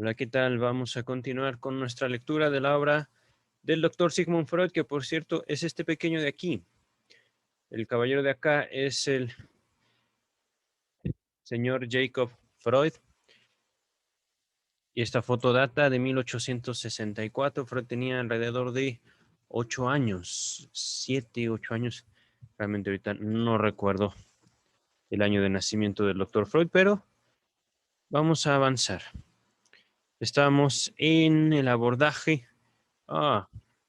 Hola, ¿qué tal? Vamos a continuar con nuestra lectura de la obra del doctor Sigmund Freud, que por cierto es este pequeño de aquí. El caballero de acá es el señor Jacob Freud, y esta foto data de 1864. Freud tenía alrededor de 8 años, 7, 8 años. Realmente ahorita no recuerdo el año de nacimiento del doctor Freud, pero vamos a avanzar. Estamos en el abordaje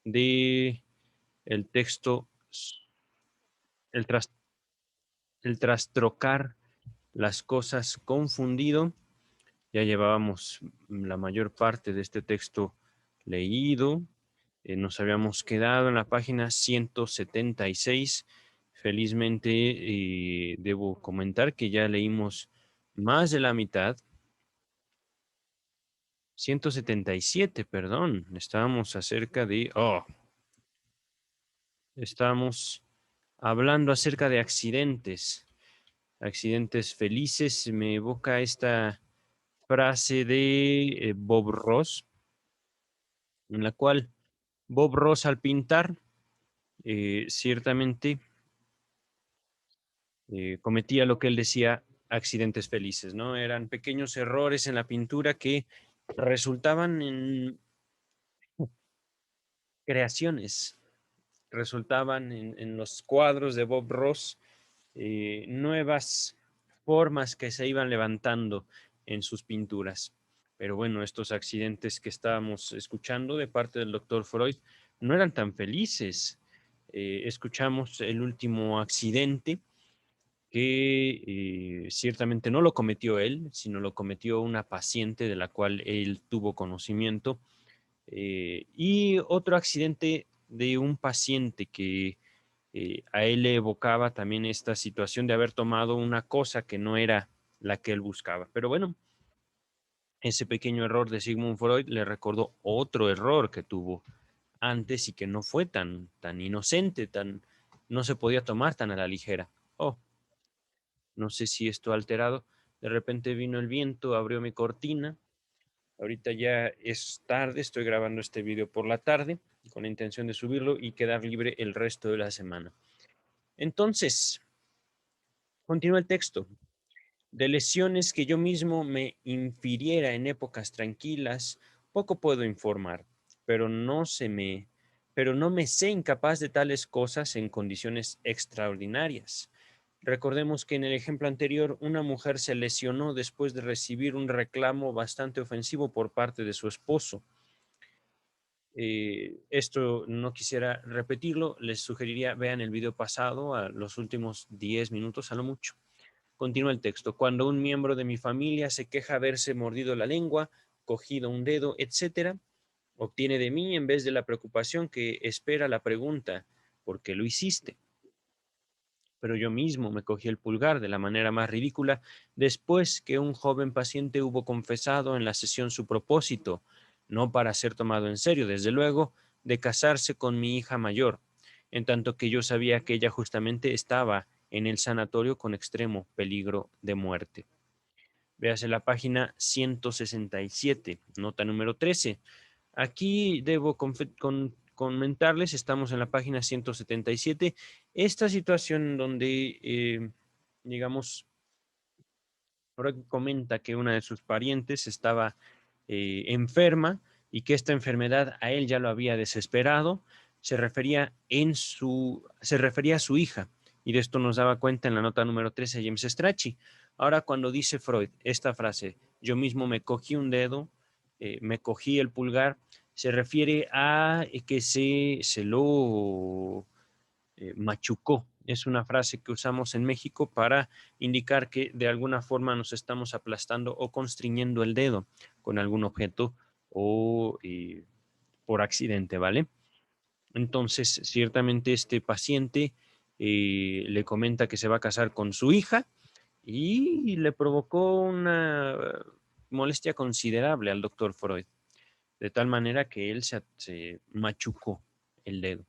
de el texto, el, tras- el trastrocar las cosas confundido. Ya llevábamos la mayor parte de este texto leído. Nos habíamos quedado en la página 176. Felizmente, debo comentar que ya leímos más de la mitad. 177, perdón. Estábamos acerca de... Estamos hablando acerca de accidentes. Accidentes felices. Me evoca esta frase de Bob Ross, en la cual Bob Ross al pintar ciertamente cometía lo que él decía accidentes felices, ¿no? Eran pequeños errores en la pintura que resultaban en creaciones, resultaban en los cuadros de Bob Ross nuevas formas que se iban levantando en sus pinturas. Pero bueno, estos accidentes que estábamos escuchando de parte del doctor Freud no eran tan felices. Escuchamos el último accidente que ciertamente no lo cometió él, sino lo cometió una paciente de la cual él tuvo conocimiento. Y otro accidente de un paciente que a él le evocaba también esta situación de haber tomado una cosa que no era la que él buscaba. Pero bueno, ese pequeño error de Sigmund Freud le recordó otro error que tuvo antes y que no fue tan inocente, no se podía tomar tan a la ligera. Oh, no sé si esto ha alterado. De repente vino el viento, abrió mi cortina. Ahorita ya es tarde, estoy grabando este video por la tarde con la intención de subirlo y quedar libre el resto de la semana. Entonces, continúa el texto. De lesiones que yo mismo me infiriera en épocas tranquilas, poco puedo informar, pero pero no me sé incapaz de tales cosas en condiciones extraordinarias. Recordemos que en el ejemplo anterior, una mujer se lesionó después de recibir un reclamo bastante ofensivo por parte de su esposo. Esto no quisiera repetirlo, les sugeriría vean el video pasado, a los últimos 10 minutos a lo mucho. Continúa el texto. Cuando un miembro de mi familia se queja haberse mordido la lengua, cogido un dedo, etcétera, obtiene de mí, en vez de la preocupación que espera, la pregunta: ¿por qué lo hiciste? Pero yo mismo me cogí el pulgar de la manera más ridícula después que un joven paciente hubo confesado en la sesión su propósito, no para ser tomado en serio, desde luego, de casarse con mi hija mayor, en tanto que yo sabía que ella justamente estaba en el sanatorio con extremo peligro de muerte. Véase la página 167, nota número 13. Aquí debo comentarles, estamos en la página 177, esta situación donde, digamos, Freud comenta que una de sus parientes estaba enferma y que esta enfermedad a él ya lo había desesperado, se refería a su hija, y de esto nos daba cuenta en la nota número 13 James Strachey. Ahora, cuando dice Freud esta frase, yo mismo me cogí un dedo, me cogí el pulgar, se refiere a que se lo machucó. Es una frase que usamos en México para indicar que de alguna forma nos estamos aplastando o constriñendo el dedo con algún objeto o por accidente, ¿vale? Entonces, ciertamente este paciente le comenta que se va a casar con su hija y le provocó una molestia considerable al doctor Freud, de tal manera que él se machucó el dedo.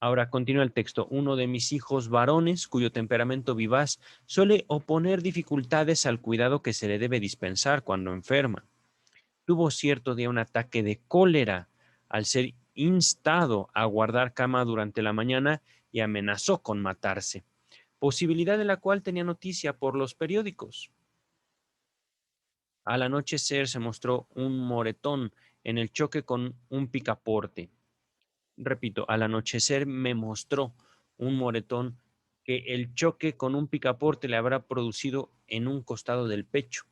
Ahora continúa el texto. Uno de mis hijos varones, cuyo temperamento vivaz suele oponer dificultades al cuidado que se le debe dispensar cuando enferma. tuvo cierto día un ataque de cólera al ser instado a guardar cama durante la mañana y amenazó con matarse, posibilidad de la cual tenía noticia por los periódicos. Al anochecer se mostró un moretón en el choque con un picaporte. Repito, al anochecer me mostró un moretón que el choque con un picaporte le habrá producido en un costado del pecho.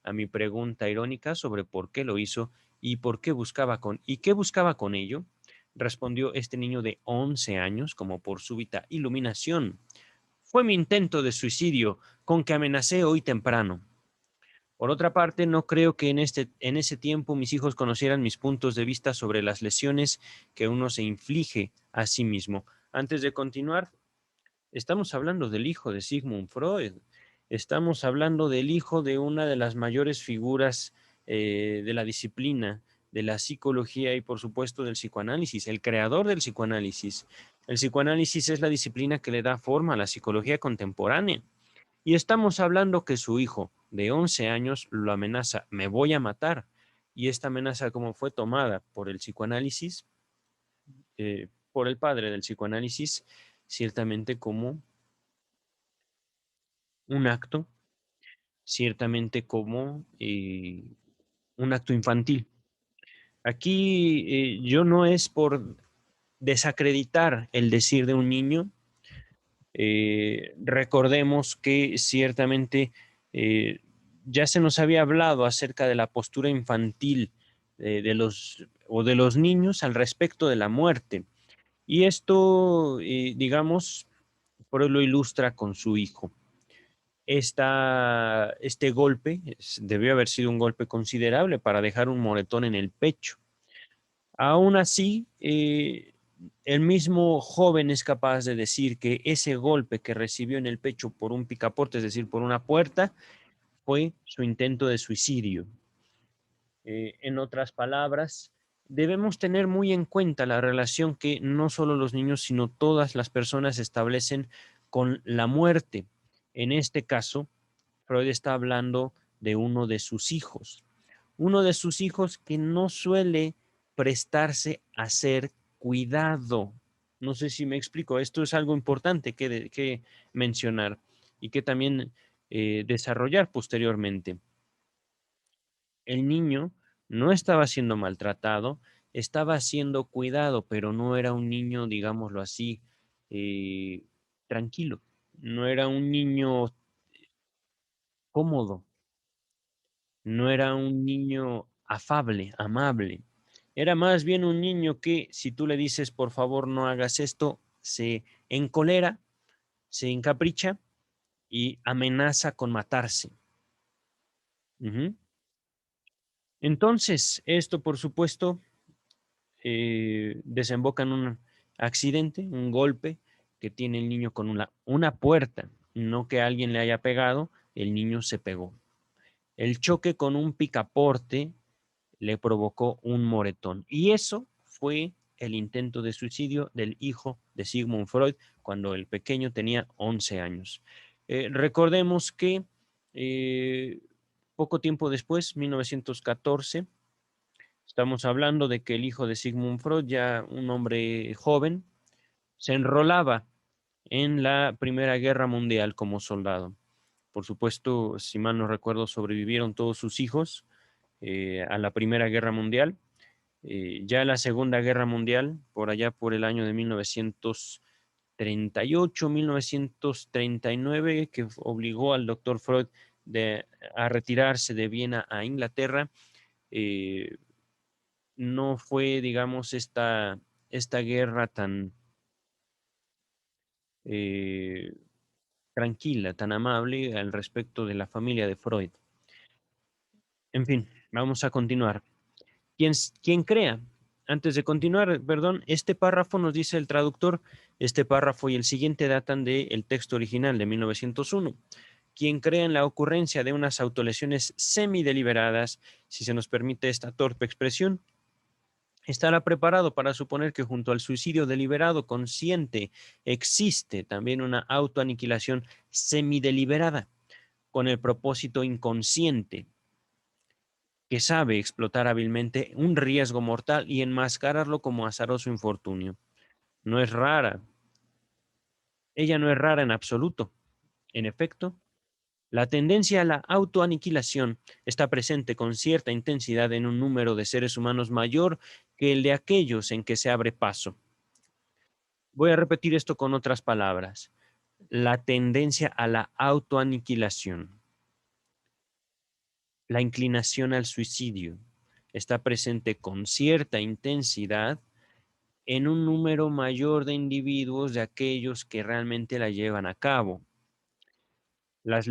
A mi pregunta irónica sobre por qué lo hizo y por qué buscaba y qué buscaba con ello, respondió este niño de 11 años como por súbita iluminación. Fue mi intento de suicidio con que amenacé hoy temprano. Por otra parte, no creo que en ese tiempo mis hijos conocieran mis puntos de vista sobre las lesiones que uno se inflige a sí mismo. Antes de continuar, estamos hablando del hijo de Sigmund Freud. Estamos hablando del hijo de una de las mayores figuras de la disciplina, de la psicología y por supuesto del psicoanálisis, el creador del psicoanálisis. El psicoanálisis es la disciplina que le da forma a la psicología contemporánea. Y estamos hablando que su hijo de 11 años lo amenaza, me voy a matar. Y esta amenaza, como fue tomada por el psicoanálisis, por el padre del psicoanálisis, ciertamente como un acto, ciertamente como un acto infantil. Aquí yo no es por desacreditar el decir de un niño. Recordemos que ciertamente eh, ya se nos había hablado acerca de la postura infantil de los niños al respecto de la muerte. Y esto, digamos, por lo ilustra con su hijo. Este golpe debió haber sido un golpe considerable para dejar un moretón en el pecho. Aún así, el mismo joven es capaz de decir que ese golpe que recibió en el pecho por un picaporte, es decir, por una puerta, fue su intento de suicidio. En otras palabras, debemos tener muy en cuenta la relación que no solo los niños, sino todas las personas establecen con la muerte. En este caso, Freud está hablando de uno de sus hijos que no suele prestarse a ser cuidado. No sé si me explico, esto es algo importante que mencionar y que también desarrollar posteriormente. El niño no estaba siendo maltratado, estaba siendo cuidado, pero no era un niño, digámoslo así, eh, tranquilo, no era un niño cómodo, no era un niño afable, amable. Era más bien un niño que si tú le dices, por favor, no hagas esto, se encolera, se encapricha y amenaza con matarse. Ujú. Entonces, esto, por supuesto, desemboca en un accidente, un golpe que tiene el niño con una puerta, no que alguien le haya pegado, el niño se pegó. El choque con un picaporte le provocó un moretón. Y eso fue el intento de suicidio del hijo de Sigmund Freud cuando el pequeño tenía 11 años. Recordemos que eh, poco tiempo después, 1914, estamos hablando de que el hijo de Sigmund Freud, ya un hombre joven, se enrolaba en la Primera Guerra Mundial como soldado. Por supuesto, si mal no recuerdo, sobrevivieron todos sus hijos a la Primera Guerra Mundial. Ya la Segunda Guerra Mundial, por allá por el año de 1938, 1939, que obligó al doctor Freud a retirarse de Viena a Inglaterra, eh, no fue, digamos, esta guerra tan eh, tranquila, tan amable al respecto de la familia de Freud. En fin, vamos a continuar. Quien crea, antes de continuar, perdón, este párrafo nos dice el traductor, este párrafo y el siguiente datan del texto original de 1901. Quien crea en la ocurrencia de unas autolesiones semideliberadas, si se nos permite esta torpe expresión, estará preparado para suponer que junto al suicidio deliberado consciente existe también una autoaniquilación semideliberada con el propósito inconsciente que sabe explotar hábilmente un riesgo mortal y enmascararlo como azaroso infortunio. No es rara, ella no es rara en absoluto. En efecto, la tendencia a la autoaniquilación está presente con cierta intensidad en un número de seres humanos mayor que el de aquellos en que se abre paso. Voy a repetir esto con otras palabras. La tendencia a la autoaniquilación, la inclinación al suicidio, está presente con cierta intensidad en un número mayor de individuos de aquellos que realmente la llevan a cabo. Las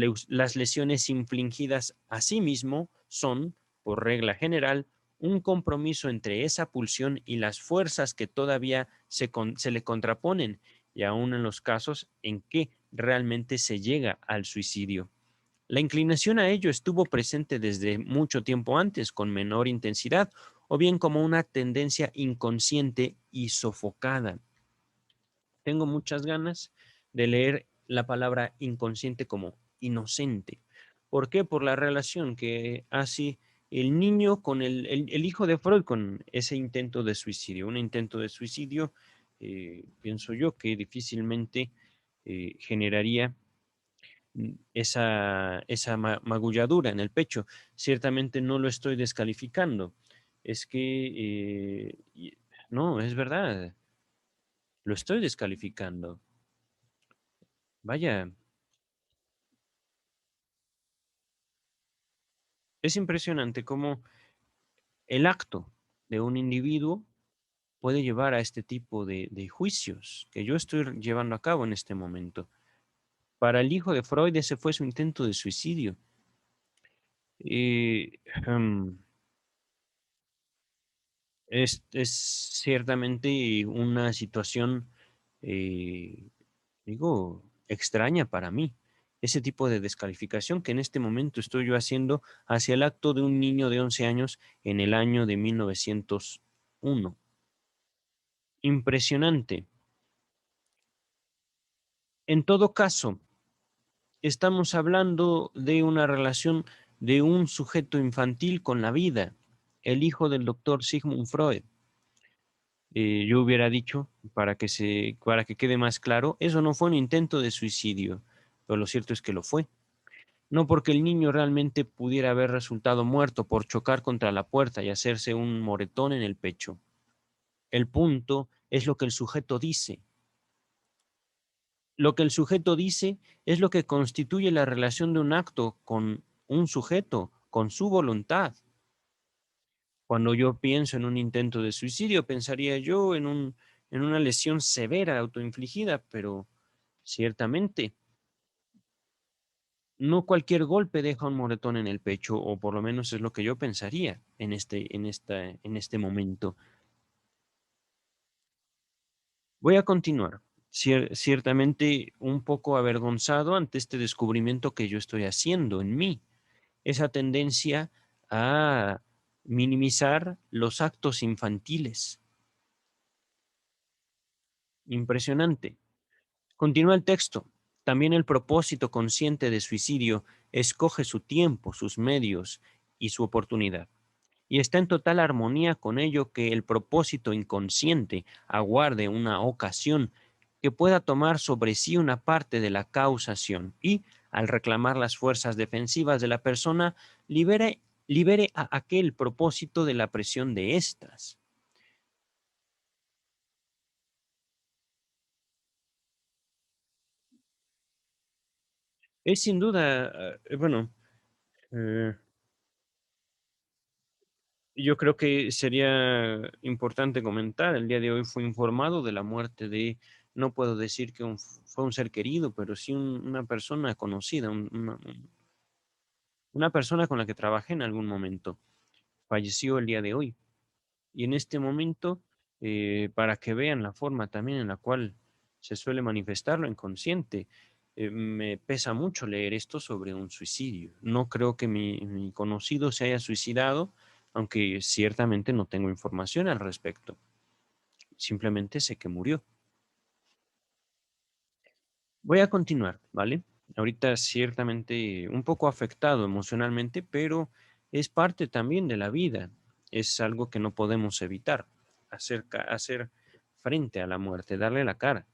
lesiones infligidas a sí mismo son, por regla general, un compromiso entre esa pulsión y las fuerzas que todavía se le contraponen, y aún en los casos en que realmente se llega al suicidio. La inclinación a ello estuvo presente desde mucho tiempo antes, con menor intensidad, o bien como una tendencia inconsciente y sofocada. Tengo muchas ganas de leer la palabra inconsciente como inocente. ¿Por qué? Por la relación que hace el niño con el hijo de Freud con ese intento de suicidio. Un intento de suicidio, pienso yo, que difícilmente generaría esa magulladura en el pecho. Ciertamente no lo estoy descalificando. Es que, no, es verdad, lo estoy descalificando. Vaya, es impresionante cómo el acto de un individuo puede llevar a este tipo de juicios que yo estoy llevando a cabo en este momento. Para el hijo de Freud ese fue su intento de suicidio. Y, em, es ciertamente una situación, eh, digo, extraña para mí. Ese tipo de descalificación que en este momento estoy yo haciendo hacia el acto de un niño de 11 años en el año de 1901. Impresionante. En todo caso, estamos hablando de una relación de un sujeto infantil con la vida, el hijo del doctor Sigmund Freud. Yo hubiera dicho, para que quede más claro, eso no fue un intento de suicidio, pero lo cierto es que lo fue. No porque el niño realmente pudiera haber resultado muerto por chocar contra la puerta y hacerse un moretón en el pecho. El punto es lo que el sujeto dice. Lo que el sujeto dice es lo que constituye la relación de un acto con un sujeto, con su voluntad. Cuando yo pienso en un intento de suicidio, pensaría yo en una lesión severa autoinfligida, pero ciertamente no cualquier golpe deja un moretón en el pecho, o por lo menos es lo que yo pensaría en este momento. Voy a continuar, ciertamente un poco avergonzado ante este descubrimiento que yo estoy haciendo en mí, esa tendencia a minimizar los actos infantiles. Impresionante. Continúa el texto. También el propósito consciente de suicidio escoge su tiempo, sus medios y su oportunidad. Y está en total armonía con ello que el propósito inconsciente aguarde una ocasión que pueda tomar sobre sí una parte de la causación y, al reclamar las fuerzas defensivas de la persona, libere a aquel propósito de la presión de éstas. Es sin duda, bueno, eh, yo creo que sería importante comentar, el día de hoy fue informado de la muerte de, no puedo decir que fue un ser querido, pero sí una persona conocida, una persona con la que trabajé en algún momento. Falleció el día de hoy. Y en este momento, para que vean la forma también en la cual se suele manifestar lo inconsciente, me pesa mucho leer esto sobre un suicidio. No creo que mi conocido se haya suicidado, aunque ciertamente no tengo información al respecto. Simplemente sé que murió. Voy a continuar, ¿vale? Ahorita ciertamente un poco afectado emocionalmente, pero es parte también de la vida, es algo que no podemos evitar, hacer frente a la muerte, darle la cara.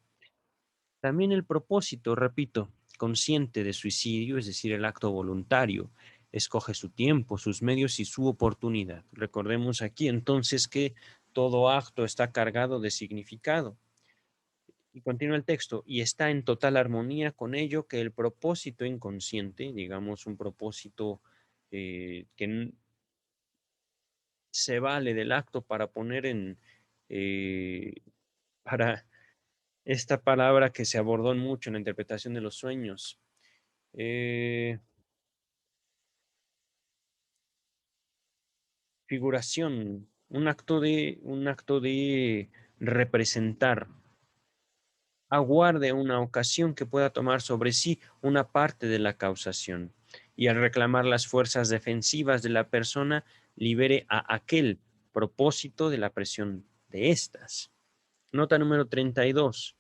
También el propósito, repito, consciente de suicidio, es decir, el acto voluntario, escoge su tiempo, sus medios y su oportunidad. Recordemos aquí entonces que todo acto está cargado de significado. Y continúa el texto, y está en total armonía con ello que el propósito inconsciente, digamos un propósito que se vale del acto para poner eh, para esta palabra que se abordó mucho en la interpretación de los sueños. Eh, Figuración, un acto de representar, aguarde una ocasión que pueda tomar sobre sí una parte de la causación y al reclamar las fuerzas defensivas de la persona, libere a aquel propósito de la presión de éstas. Nota número 32.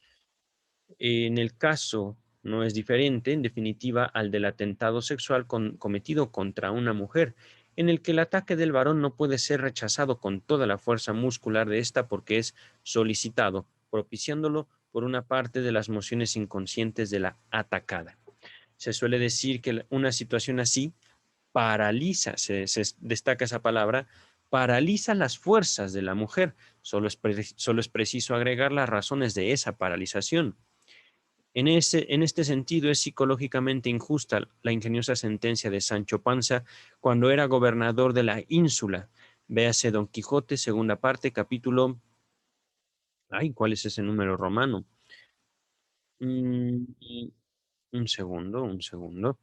En el caso no es diferente, en definitiva, al del atentado sexual cometido contra una mujer, en el que el ataque del varón no puede ser rechazado con toda la fuerza muscular de ésta porque es solicitado, propiciándolo por una parte de las mociones inconscientes de la atacada. Se suele decir que una situación así paraliza, se destaca esa palabra, paraliza las fuerzas de la mujer. Solo es preciso agregar las razones de esa paralización. En este sentido, es psicológicamente injusta la ingeniosa sentencia de Sancho Panza cuando era gobernador de la ínsula. Véase Don Quijote, segunda parte, capítulo. Ay, ¿cuál es ese número romano? Mm, un segundo, un segundo.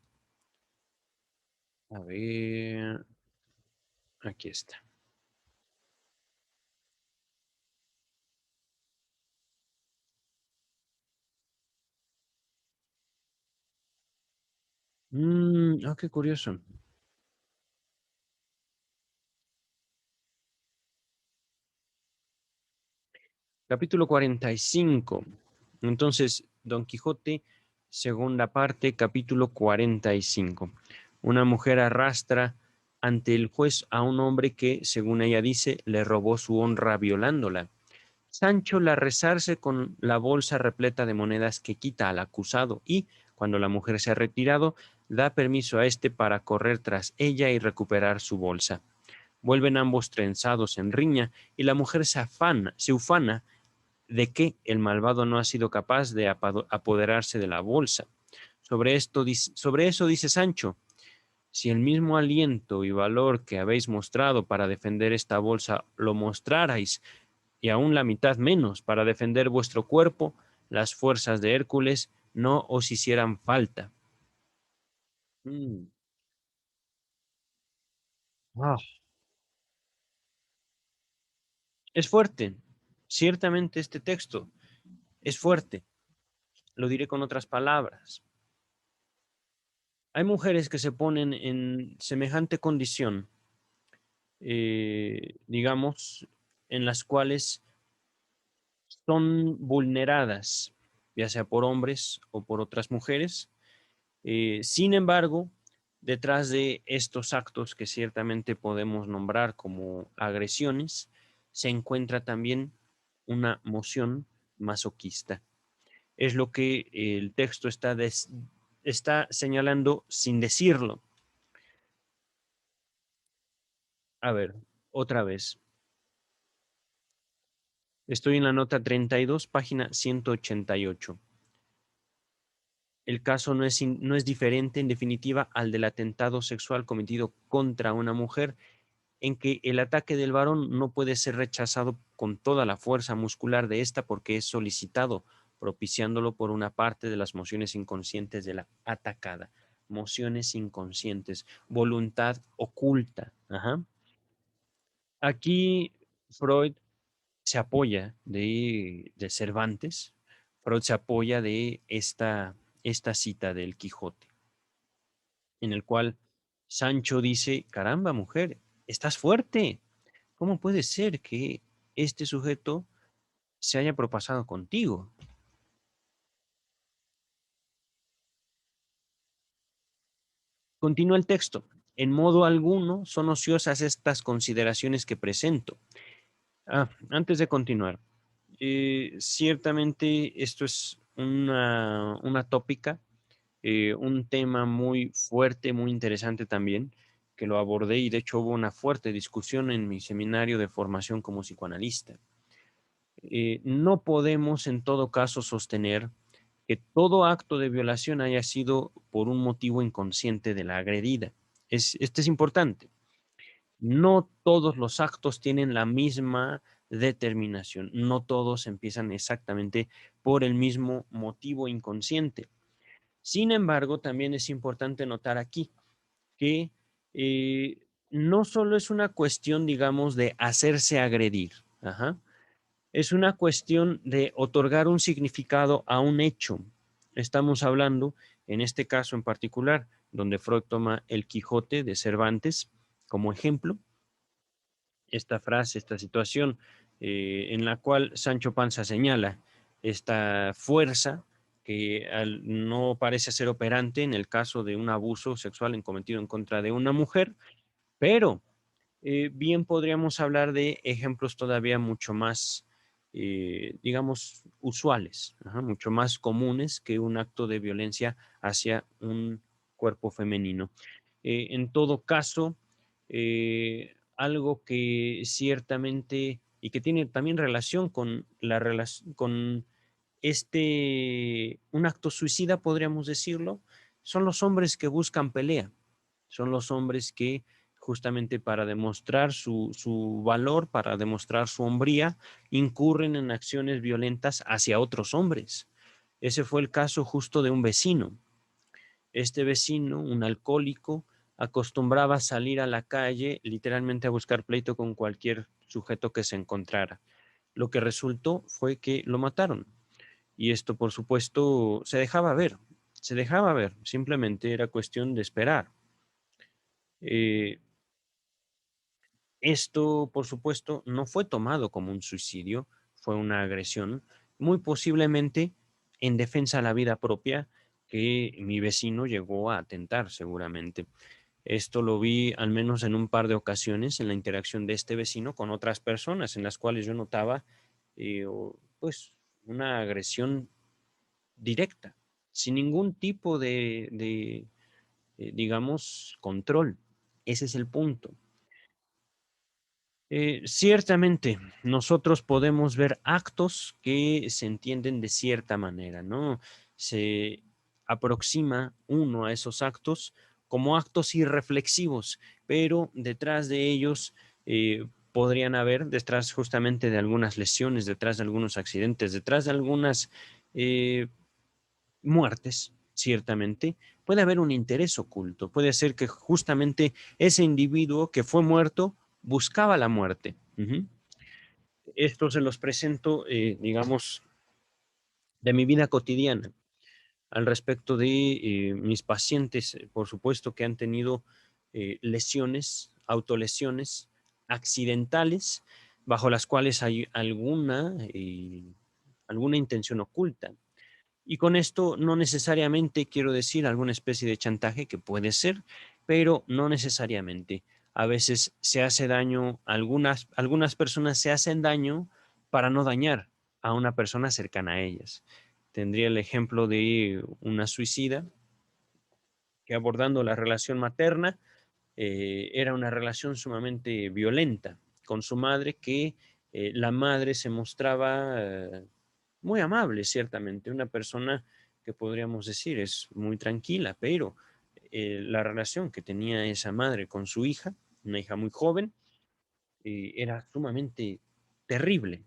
A ver, aquí está. Qué curioso. Capítulo 45. Entonces, Don Quijote, segunda parte, capítulo 45. Una mujer arrastra ante el juez a un hombre que, según ella dice, le robó su honra violándola. Sancho la resarce con la bolsa repleta de monedas que quita al acusado y, cuando la mujer se ha retirado, da permiso a éste para correr tras ella y recuperar su bolsa. Vuelven ambos trenzados en riña y la mujer se ufana de que el malvado no ha sido capaz de apoderarse de la bolsa. Sobre eso dice Sancho, si el mismo aliento y valor que habéis mostrado para defender esta bolsa lo mostrarais, y aún la mitad menos para defender vuestro cuerpo, las fuerzas de Hércules no os hicieran falta. Mm. Ah, es fuerte. Ciertamente este texto es fuerte. Lo diré con otras palabras. Hay mujeres que se ponen en semejante condición, digamos, en las cuales son vulneradas, ya sea por hombres o por otras mujeres. Sin embargo, detrás de estos actos que ciertamente podemos nombrar como agresiones, se encuentra también una moción masoquista. Es lo que el texto está señalando sin decirlo. A ver, otra vez. Estoy en la nota 32, página 188. El caso no es diferente, en definitiva, al del atentado sexual cometido contra una mujer, en que el ataque del varón no puede ser rechazado con toda la fuerza muscular de ésta porque es solicitado, propiciándolo por una parte de las mociones inconscientes de la atacada. Mociones inconscientes, voluntad oculta. Ajá. Aquí Freud se apoya de Cervantes, Freud se apoya de esta cita del Quijote, en el cual Sancho dice, caramba, mujer, estás fuerte. ¿Cómo puede ser que este sujeto se haya propasado contigo? Continúa el texto. En modo alguno son ociosas estas consideraciones que presento. Antes de continuar, ciertamente esto es una tópica, un tema muy fuerte, muy interesante también, que lo abordé y de hecho hubo una fuerte discusión en mi seminario de formación como psicoanalista. No podemos en todo caso sostener que todo acto de violación haya sido por un motivo inconsciente de la agredida. Este es importante. No todos los actos tienen la misma determinación, no todos empiezan exactamente por el mismo motivo inconsciente. Sin embargo, también es importante notar aquí que no solo es una cuestión, digamos, de hacerse agredir, ajá, es una cuestión de otorgar un significado a un hecho. Estamos hablando, en este caso en particular, donde Freud toma el Quijote de Cervantes como ejemplo, esta frase, esta situación en la cual Sancho Panza señala esta fuerza que no parece ser operante en el caso de un abuso sexual cometido en contra de una mujer, pero bien podríamos hablar de ejemplos todavía mucho más, digamos, usuales, ajá, mucho más comunes que un acto de violencia hacia un cuerpo femenino. En todo caso, algo que ciertamente y que tiene también relación con con un acto suicida, podríamos decirlo, son los hombres que buscan pelea, son los hombres que justamente para demostrar su valor, para demostrar su hombría, incurren en acciones violentas hacia otros hombres. Ese fue el caso justo de un vecino. Este vecino, un alcohólico, acostumbraba a salir a la calle literalmente a buscar pleito con cualquier sujeto que se encontrara. Lo que resultó fue que lo mataron. Y esto, por supuesto, se dejaba ver, simplemente era cuestión de esperar. Eh, Esto, por supuesto, no fue tomado como un suicidio, fue una agresión, muy posiblemente en defensa de la vida propia que mi vecino llegó a atentar seguramente. Esto lo vi al menos en un par de ocasiones en la interacción de este vecino con otras personas en las cuales yo notaba pues una agresión directa, sin ningún tipo de digamos, control. Ese es el punto. Ciertamente, nosotros podemos ver actos que se entienden de cierta manera, ¿no? Se aproxima uno a esos actos como actos irreflexivos, pero detrás de ellos podrían haber, detrás justamente de algunas lesiones, detrás de algunos accidentes, detrás de algunas eh, muertes, ciertamente, puede haber un interés oculto. Puede ser que justamente ese individuo que fue muerto buscaba la muerte. Esto se los presento, digamos, de mi vida cotidiana al respecto de mis pacientes, por supuesto que han tenido lesiones, autolesiones accidentales, bajo las cuales hay alguna intención oculta. Y con esto no necesariamente quiero decir alguna especie de chantaje que puede ser, pero no necesariamente. A veces se hace daño, algunas personas se hacen daño para no dañar a una persona cercana a ellas. Tendría el ejemplo de una suicida que abordando la relación materna era una relación sumamente violenta con su madre, que la madre se mostraba muy amable, ciertamente, una persona que podríamos decir es muy tranquila, pero la relación que tenía esa madre con su hija, una hija muy joven, era sumamente terrible.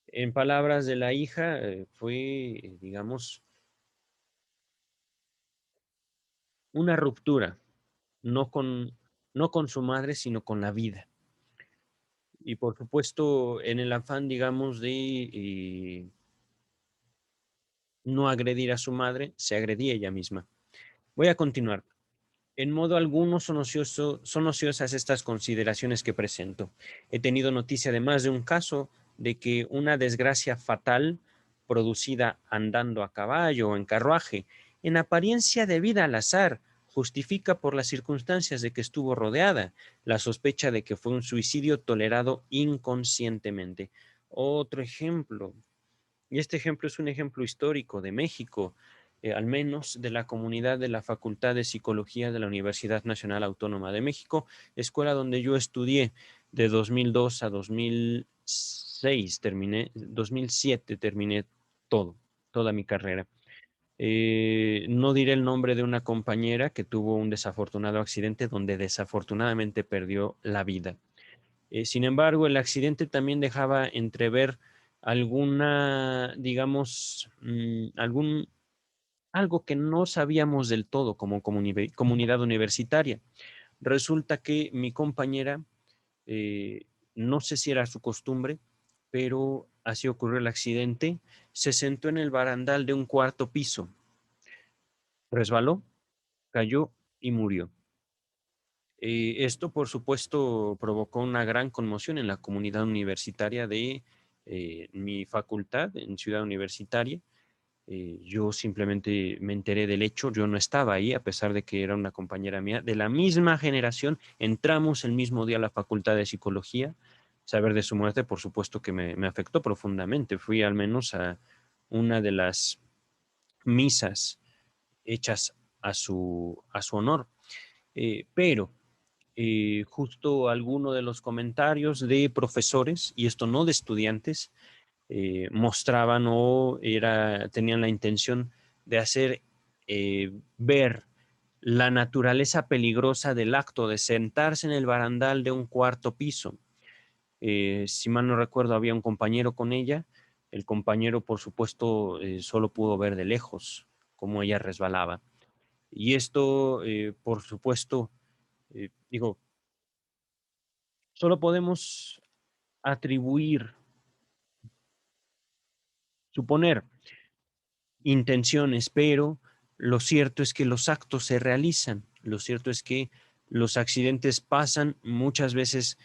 En palabras de la hija, fue, digamos, una ruptura, no con, no con su madre, sino con la vida. Y por supuesto, en el afán, digamos, de no agredir a su madre, se agredía ella misma. Voy a continuar. En modo alguno son ociosas estas consideraciones que presento. He tenido noticia de más de un caso de que una desgracia fatal producida andando a caballo o en carruaje, en apariencia debida al azar, justifica por las circunstancias de que estuvo rodeada, la sospecha de que fue un suicidio tolerado inconscientemente. Otro ejemplo, y este ejemplo es un ejemplo histórico de México, al menos de la comunidad de la Facultad de Psicología de la Universidad Nacional Autónoma de México, escuela donde yo estudié de 2002 a 2006, terminé, 2007 terminé todo, toda mi carrera. No diré el nombre de una compañera que tuvo un desafortunado accidente donde desafortunadamente perdió la vida. Sin embargo, el accidente también dejaba entrever alguna, digamos, algo que no sabíamos del todo como comunidad universitaria. Resulta que mi compañera, eh, no sé si era su costumbre, pero así ocurrió el accidente, se sentó en el barandal de un cuarto piso, resbaló, cayó y murió. Esto, por supuesto, provocó una gran conmoción en la comunidad universitaria de mi facultad en Ciudad Universitaria. Yo simplemente me enteré del hecho, yo no estaba ahí, a pesar de que era una compañera mía, de la misma generación, entramos el mismo día a la Facultad de Psicología. Saber de su muerte, por supuesto que me afectó profundamente. Fui al menos a una de las misas hechas a su honor. Pero justo alguno de los comentarios de profesores, y esto no de estudiantes, mostraban o tenían la intención de hacer ver la naturaleza peligrosa del acto de sentarse en el barandal de un cuarto piso. Si mal no recuerdo, había un compañero con ella. El compañero, por supuesto, solo pudo ver de lejos cómo ella resbalaba. Y esto, por supuesto, digo, solo podemos atribuir, suponer intenciones, pero lo cierto es que los actos se realizan. Lo cierto es que los accidentes pasan muchas veces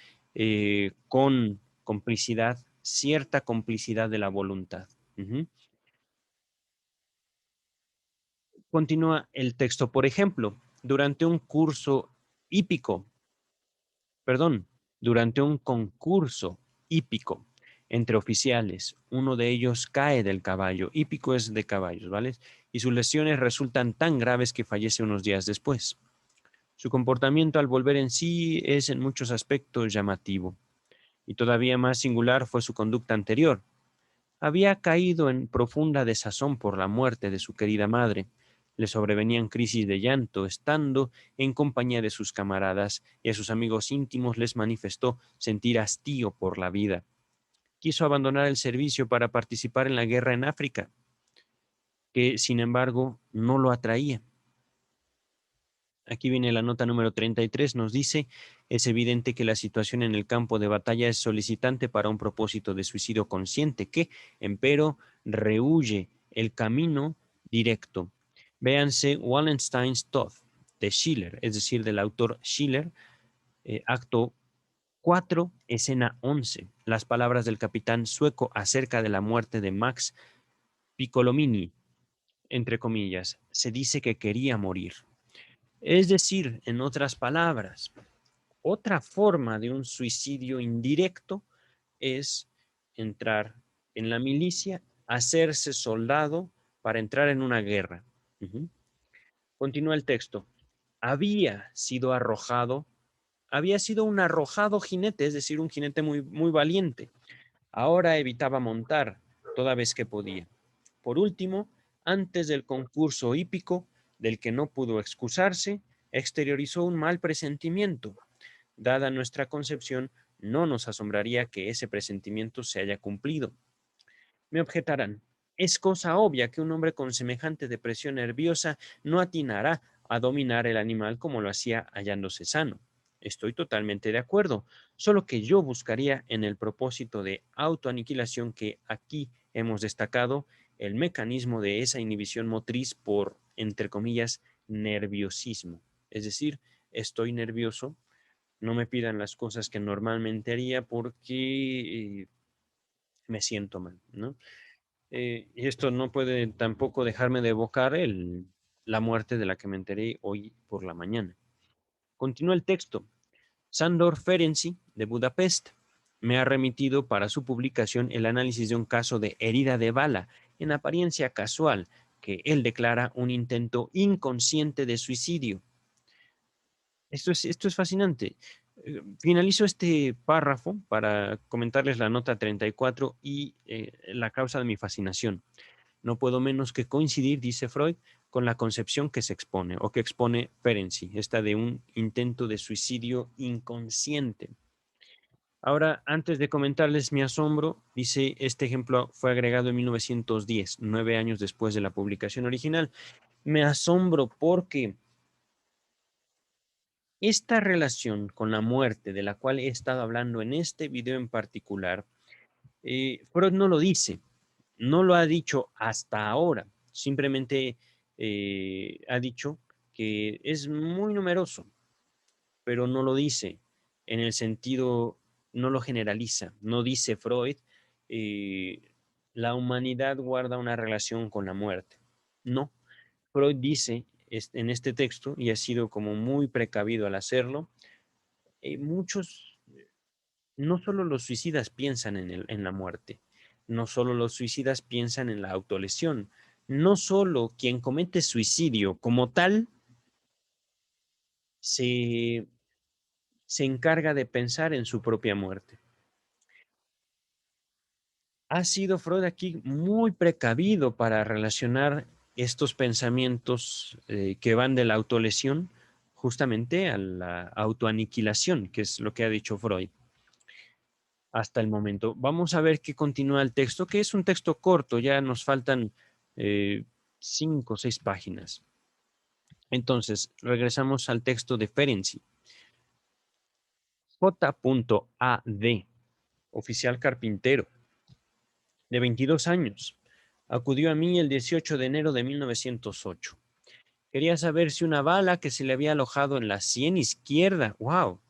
con complicidad, cierta complicidad de la voluntad. Ujú. Continúa el texto. Por ejemplo, durante un curso hípico, perdón, durante un concurso hípico entre oficiales, uno de ellos cae del caballo, hípico es de caballos, ¿vale? Y sus lesiones resultan tan graves que fallece unos días después. Su comportamiento al volver en sí es en muchos aspectos llamativo, y todavía más singular fue su conducta anterior. Había caído en profunda desazón por la muerte de su querida madre. Le sobrevenían crisis de llanto, estando en compañía de sus camaradas, y a sus amigos íntimos les manifestó sentir hastío por la vida. Quiso abandonar el servicio para participar en la guerra en África, que sin embargo no lo atraía. Aquí viene la nota número 33, nos dice, es evidente que la situación en el campo de batalla es solicitante para un propósito de suicidio consciente que, empero, rehúye el camino directo. Véanse Wallenstein's Tod de Schiller, es decir, del autor Schiller, acto 4, escena 11. Las palabras del capitán sueco acerca de la muerte de Max Piccolomini, entre comillas, se dice que quería morir. Es decir, en otras palabras, otra forma de un suicidio indirecto es entrar en la milicia, hacerse soldado para entrar en una guerra. Ujú. Continúa el texto. Había sido arrojado, había sido un arrojado jinete, es decir, un jinete muy valiente. Ahora evitaba montar toda vez que podía. Por último, antes del concurso hípico, del que no pudo excusarse, exteriorizó un mal presentimiento. Dada nuestra concepción, no nos asombraría que ese presentimiento se haya cumplido. Me objetarán, es cosa obvia que un hombre con semejante depresión nerviosa no atinará a dominar el animal como lo hacía hallándose sano. Estoy totalmente de acuerdo, solo que yo buscaría en el propósito de autoaniquilación que aquí hemos destacado el mecanismo de esa inhibición motriz por, entre comillas, nerviosismo. Es decir, estoy nervioso, no me pidan las cosas que normalmente haría porque me siento mal, ¿no? Y esto no puede tampoco dejarme de evocar la muerte de la que me enteré hoy por la mañana. Continúa el texto. Sándor Ferenczi, de Budapest, me ha remitido para su publicación el análisis de un caso de herida de bala, en apariencia casual, que él declara un intento inconsciente de suicidio. Esto es fascinante. Finalizo este párrafo para comentarles la nota 34 y la causa de mi fascinación. No puedo menos que coincidir, dice Freud, con la concepción que se expone o que expone Ferenczi, esta de un intento de suicidio inconsciente. Ahora, antes de comentarles mi asombro, dice, este ejemplo fue agregado en 1910, 9 años después de la publicación original. Me asombro porque esta relación con la muerte de la cual he estado hablando en este video en particular, Freud no lo dice, no lo ha dicho hasta ahora, simplemente ha dicho que es muy numeroso, pero no lo dice en el sentido, no lo generaliza, no dice Freud, eh, la humanidad guarda una relación con la muerte. No, Freud dice en este texto, y ha sido como muy precavido al hacerlo, muchos, no solo los suicidas piensan en la muerte, no solo los suicidas piensan en la autolesión, no solo quien comete suicidio como tal se, se encarga de pensar en su propia muerte. Ha sido Freud aquí muy precavido para relacionar estos pensamientos que van de la autolesión justamente a la autoaniquilación, que es lo que ha dicho Freud hasta el momento. Vamos a ver qué continúa el texto, que es un texto corto, ya nos faltan 5 o 6 páginas. Entonces, regresamos al texto de Ferenczi. J.A.D., oficial carpintero, de 22 años, acudió a mí el 18 de enero de 1908. Quería saber si una bala que se le había alojado en la sien izquierda, wow,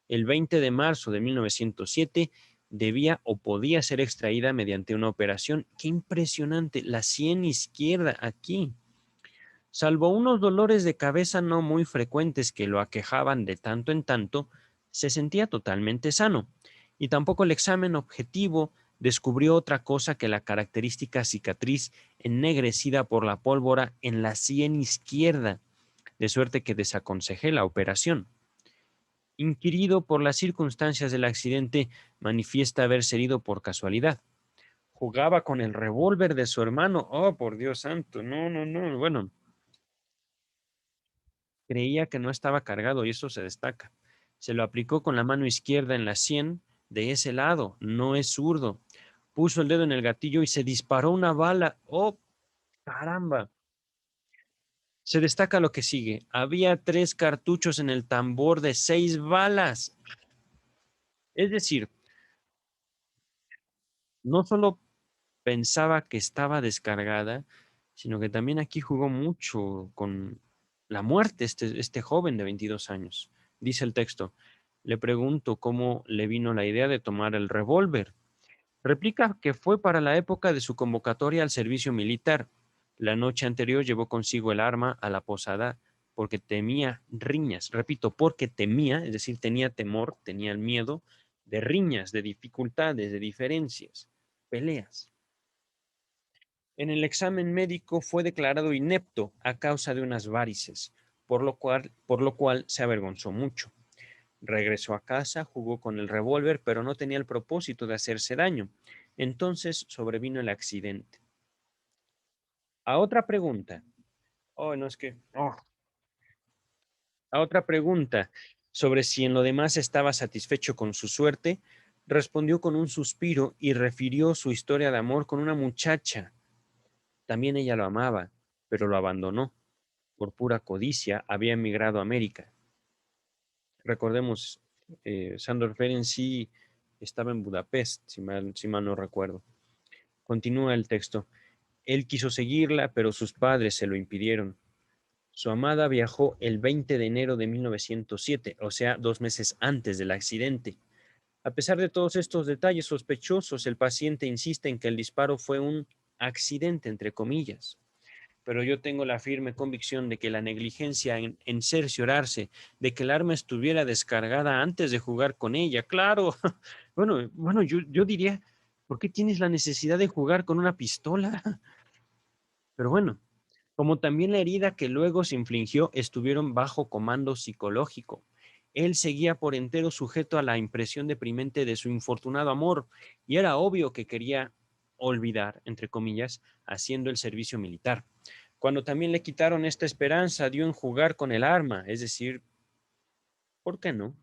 el 20 de marzo de 1907, debía o podía ser extraída mediante una operación. ¡Qué impresionante! La sien izquierda aquí. Salvo unos dolores de cabeza no muy frecuentes que lo aquejaban de tanto en tanto, se sentía totalmente sano. Y tampoco el examen objetivo descubrió otra cosa que la característica cicatriz ennegrecida por la pólvora en la sien izquierda, de suerte que desaconsejé la operación. Inquirido por las circunstancias del accidente, manifiesta haberse herido por casualidad. Jugaba con el revólver de su hermano. Oh, por Dios santo, no, no, no. Bueno, creía que no estaba cargado y eso se destaca. Se lo aplicó con la mano izquierda en la sien, de ese lado, no es zurdo. Puso el dedo en el gatillo y se disparó una bala. ¡Oh, caramba! Se destaca lo que sigue. Había 3 cartuchos en el tambor de 6 balas. Es decir, no solo pensaba que estaba descargada, sino que también aquí jugó mucho con la muerte este joven de 22 años. Dice el texto, le pregunto cómo le vino la idea de tomar el revólver. Replica que fue para la época de su convocatoria al servicio militar. La noche anterior llevó consigo el arma a la posada porque temía riñas. Repito, porque temía, es decir, tenía temor, tenía el miedo de riñas, de dificultades, de diferencias, peleas. En el examen médico fue declarado inepto a causa de unas varices, por lo cual se avergonzó mucho. Regresó a casa, jugó con el revólver, pero no tenía el propósito de hacerse daño. Entonces sobrevino el accidente. A otra pregunta. Oh, no es que. Oh. A otra pregunta sobre si en lo demás estaba satisfecho con su suerte, respondió con un suspiro y refirió su historia de amor con una muchacha. También ella lo amaba, pero lo abandonó. Por pura codicia había emigrado a América. Recordemos, Sándor Ferenczi estaba en Budapest, si mal no recuerdo. Continúa el texto. Él quiso seguirla, pero sus padres se lo impidieron. Su amada viajó el 20 de enero de 1907, o sea, 2 meses antes del accidente. A pesar de todos estos detalles sospechosos, el paciente insiste en que el disparo fue un accidente, entre comillas. pero yo tengo la firme convicción de que la negligencia en cerciorarse de que el arma estuviera descargada antes de jugar con ella, claro. Bueno, yo diría, ¿por qué tienes la necesidad de jugar con una pistola? Pero bueno, como también la herida que luego se infligió estuvieron bajo comando psicológico. Él seguía por entero sujeto a la impresión deprimente de su infortunado amor, y era obvio que quería olvidar, entre comillas, haciendo el servicio militar. Cuando también le quitaron esta esperanza, dio en jugar con el arma, es decir, ¿por qué no?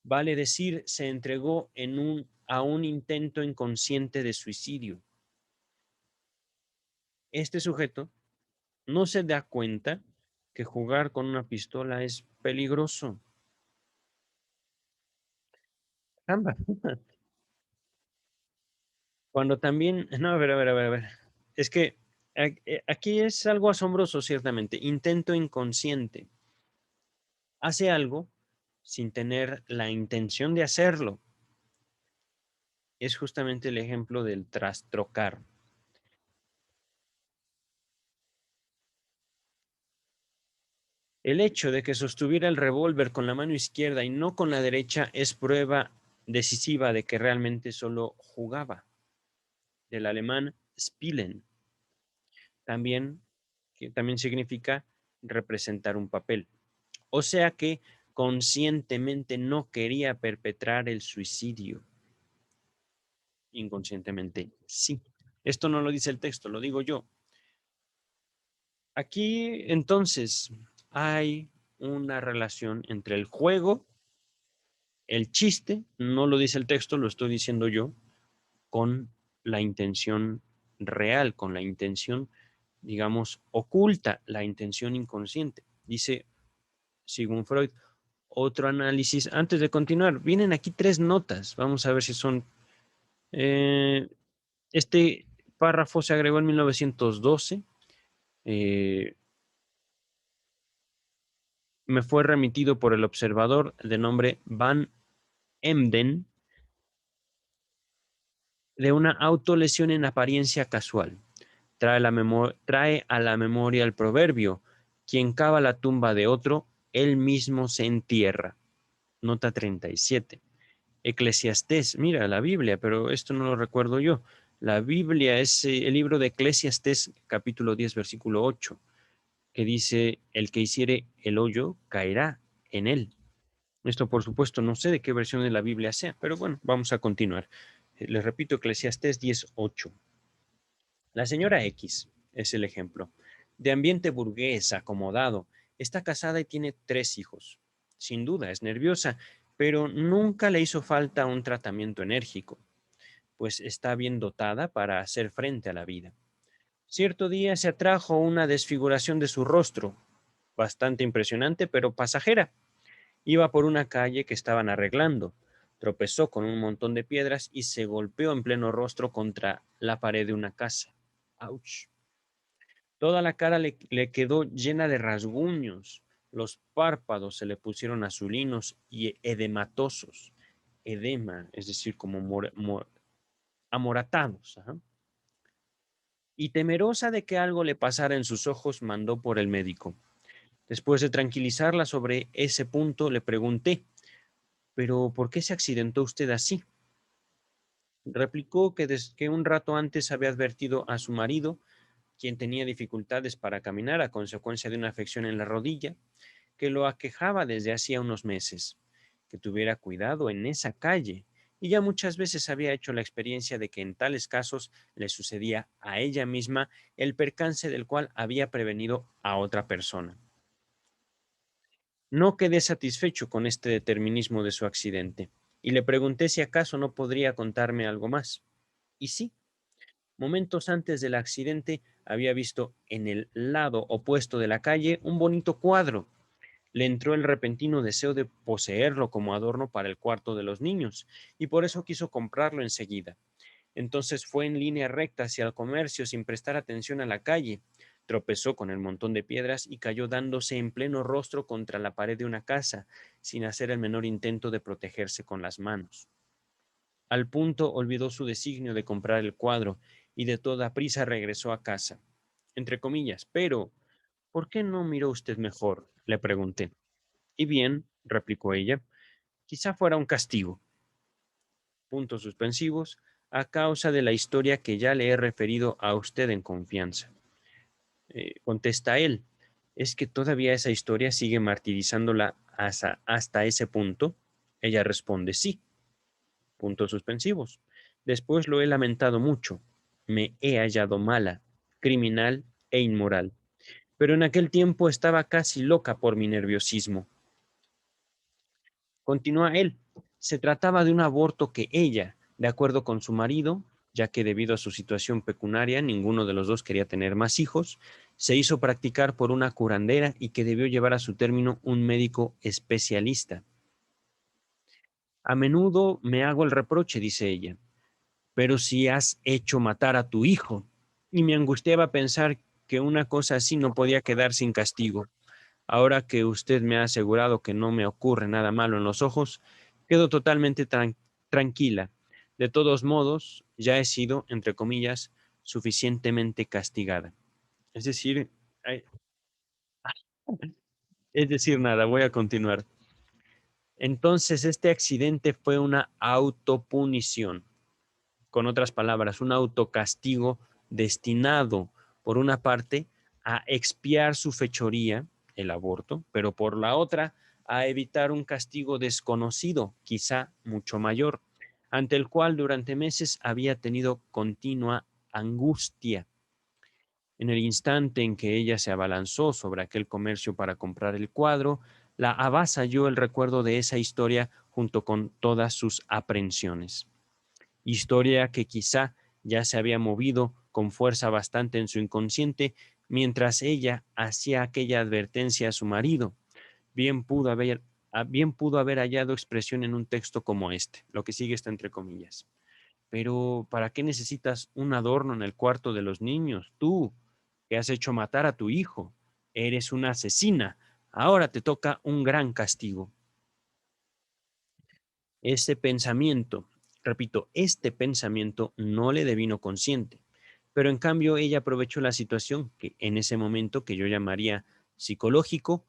Vale decir, se entregó a un intento inconsciente de suicidio. Este sujeto no se da cuenta que jugar con una pistola es peligroso. Caramba. Cuando también, no, a ver. Es que aquí es algo asombroso, ciertamente. Intento inconsciente. Hace algo sin tener la intención de hacerlo. Es justamente el ejemplo del trastrocar. El hecho de que sostuviera el revólver con la mano izquierda y no con la derecha es prueba decisiva de que realmente solo jugaba. Del alemán spielen, también, que también significa representar un papel. O sea que conscientemente no quería perpetrar el suicidio. Inconscientemente, sí. Esto no lo dice el texto, lo digo yo. Aquí, entonces, hay una relación entre el juego, el chiste, no lo dice el texto, lo estoy diciendo yo, con la intención real, con la intención, digamos, oculta, la intención inconsciente. Dice Sigmund Freud. Otro análisis, antes de continuar, vienen aquí tres notas, vamos a ver si son... eh, este párrafo se agregó en 1912, eh, me fue remitido por el observador de nombre Van Emden, de una autolesión en apariencia casual. Trae a la memoria el proverbio: quien cava la tumba de otro, él mismo se entierra. Nota 37. Eclesiastés, mira, la Biblia, pero esto no lo recuerdo yo. La Biblia es el libro de Eclesiastés, capítulo 10, versículo 8, que dice: el que hiciere el hoyo caerá en él. Esto, por supuesto, no sé de qué versión de la Biblia sea, pero bueno, vamos a continuar. Les repito, Eclesiastés 10:8. La señora X es el ejemplo. De ambiente burgués, acomodado, está casada y tiene 3 hijos. Sin duda, es nerviosa, pero nunca le hizo falta un tratamiento enérgico, pues está bien dotada para hacer frente a la vida. Cierto día se atrajo una desfiguración de su rostro, bastante impresionante, pero pasajera. Iba por una calle que estaban arreglando. Tropezó con un montón de piedras y se golpeó en pleno rostro contra la pared de una casa. ¡Auch! Toda la cara le quedó llena de rasguños. Los párpados se le pusieron azulinos y edematosos. Edema, es decir, como amoratados. Ajá. Y temerosa de que algo le pasara en sus ojos, mandó por el médico. Después de tranquilizarla sobre ese punto, le pregunté: ¿pero por qué se accidentó usted así? Replicó que desde que un rato antes había advertido a su marido, quien tenía dificultades para caminar a consecuencia de una afección en la rodilla, que lo aquejaba desde hacía unos meses, que tuviera cuidado en esa calle, y ya muchas veces había hecho la experiencia de que en tales casos le sucedía a ella misma el percance del cual había prevenido a otra persona. No quedé satisfecho con este determinismo de su accidente, y le pregunté si acaso no podría contarme algo más. Y sí, momentos antes del accidente había visto en el lado opuesto de la calle un bonito cuadro. Le entró el repentino deseo de poseerlo como adorno para el cuarto de los niños, y por eso quiso comprarlo enseguida. Entonces fue en línea recta hacia el comercio sin prestar atención a la calle. Tropezó con el montón de piedras y cayó dándose en pleno rostro contra la pared de una casa, sin hacer el menor intento de protegerse con las manos. Al punto olvidó su designio de comprar el cuadro y de toda prisa regresó a casa. entre comillas, pero ¿por qué no miró usted mejor? Le pregunté. Y bien, replicó ella, quizá fuera un castigo, puntos suspensivos, a causa de la historia que ya le he referido a usted en confianza. Contesta él, ¿es que todavía esa historia sigue martirizándola hasta ese punto? Ella responde, sí, puntos suspensivos. Después lo he lamentado mucho. Me he hallado mala, criminal e inmoral. Pero en aquel tiempo estaba casi loca por mi nerviosismo. Continúa él. Se trataba de un aborto que ella, de acuerdo con su marido, ya que debido a su situación pecuniaria ninguno de los dos quería tener más hijos, se hizo practicar por una curandera y que debió llevar a su término un médico especialista. A menudo me hago el reproche, dice ella, pero si has hecho matar a tu hijo. Y me angustiaba pensar que una cosa así no podía quedar sin castigo. Ahora que usted me ha asegurado que no me ocurre nada malo en los ojos, quedo totalmente tranquila. De todos modos, ya he sido, entre comillas, suficientemente castigada. Es decir, ay, es decir, nada, voy a continuar. Entonces, este accidente fue una autopunición. Con otras palabras, un autocastigo destinado, por una parte, a expiar su fechoría, el aborto, pero por la otra, a evitar un castigo desconocido, quizá mucho mayor, ante el cual durante meses había tenido continua angustia. En el instante en que ella se abalanzó sobre aquel comercio para comprar el cuadro, la avasalló el recuerdo de esa historia junto con todas sus aprensiones, historia que quizá ya se había movido con fuerza bastante en su inconsciente mientras ella hacía aquella advertencia a su marido. Bien pudo haber, bien pudo haber hallado expresión en un texto como este, lo que sigue está entre comillas. Pero ¿para qué necesitas un adorno en el cuarto de los niños? Tú, que has hecho matar a tu hijo, eres una asesina. Ahora te toca un gran castigo. Ese pensamiento, repito, este pensamiento no le devino consciente, pero en cambio ella aprovechó la situación que en ese momento que yo llamaría psicológico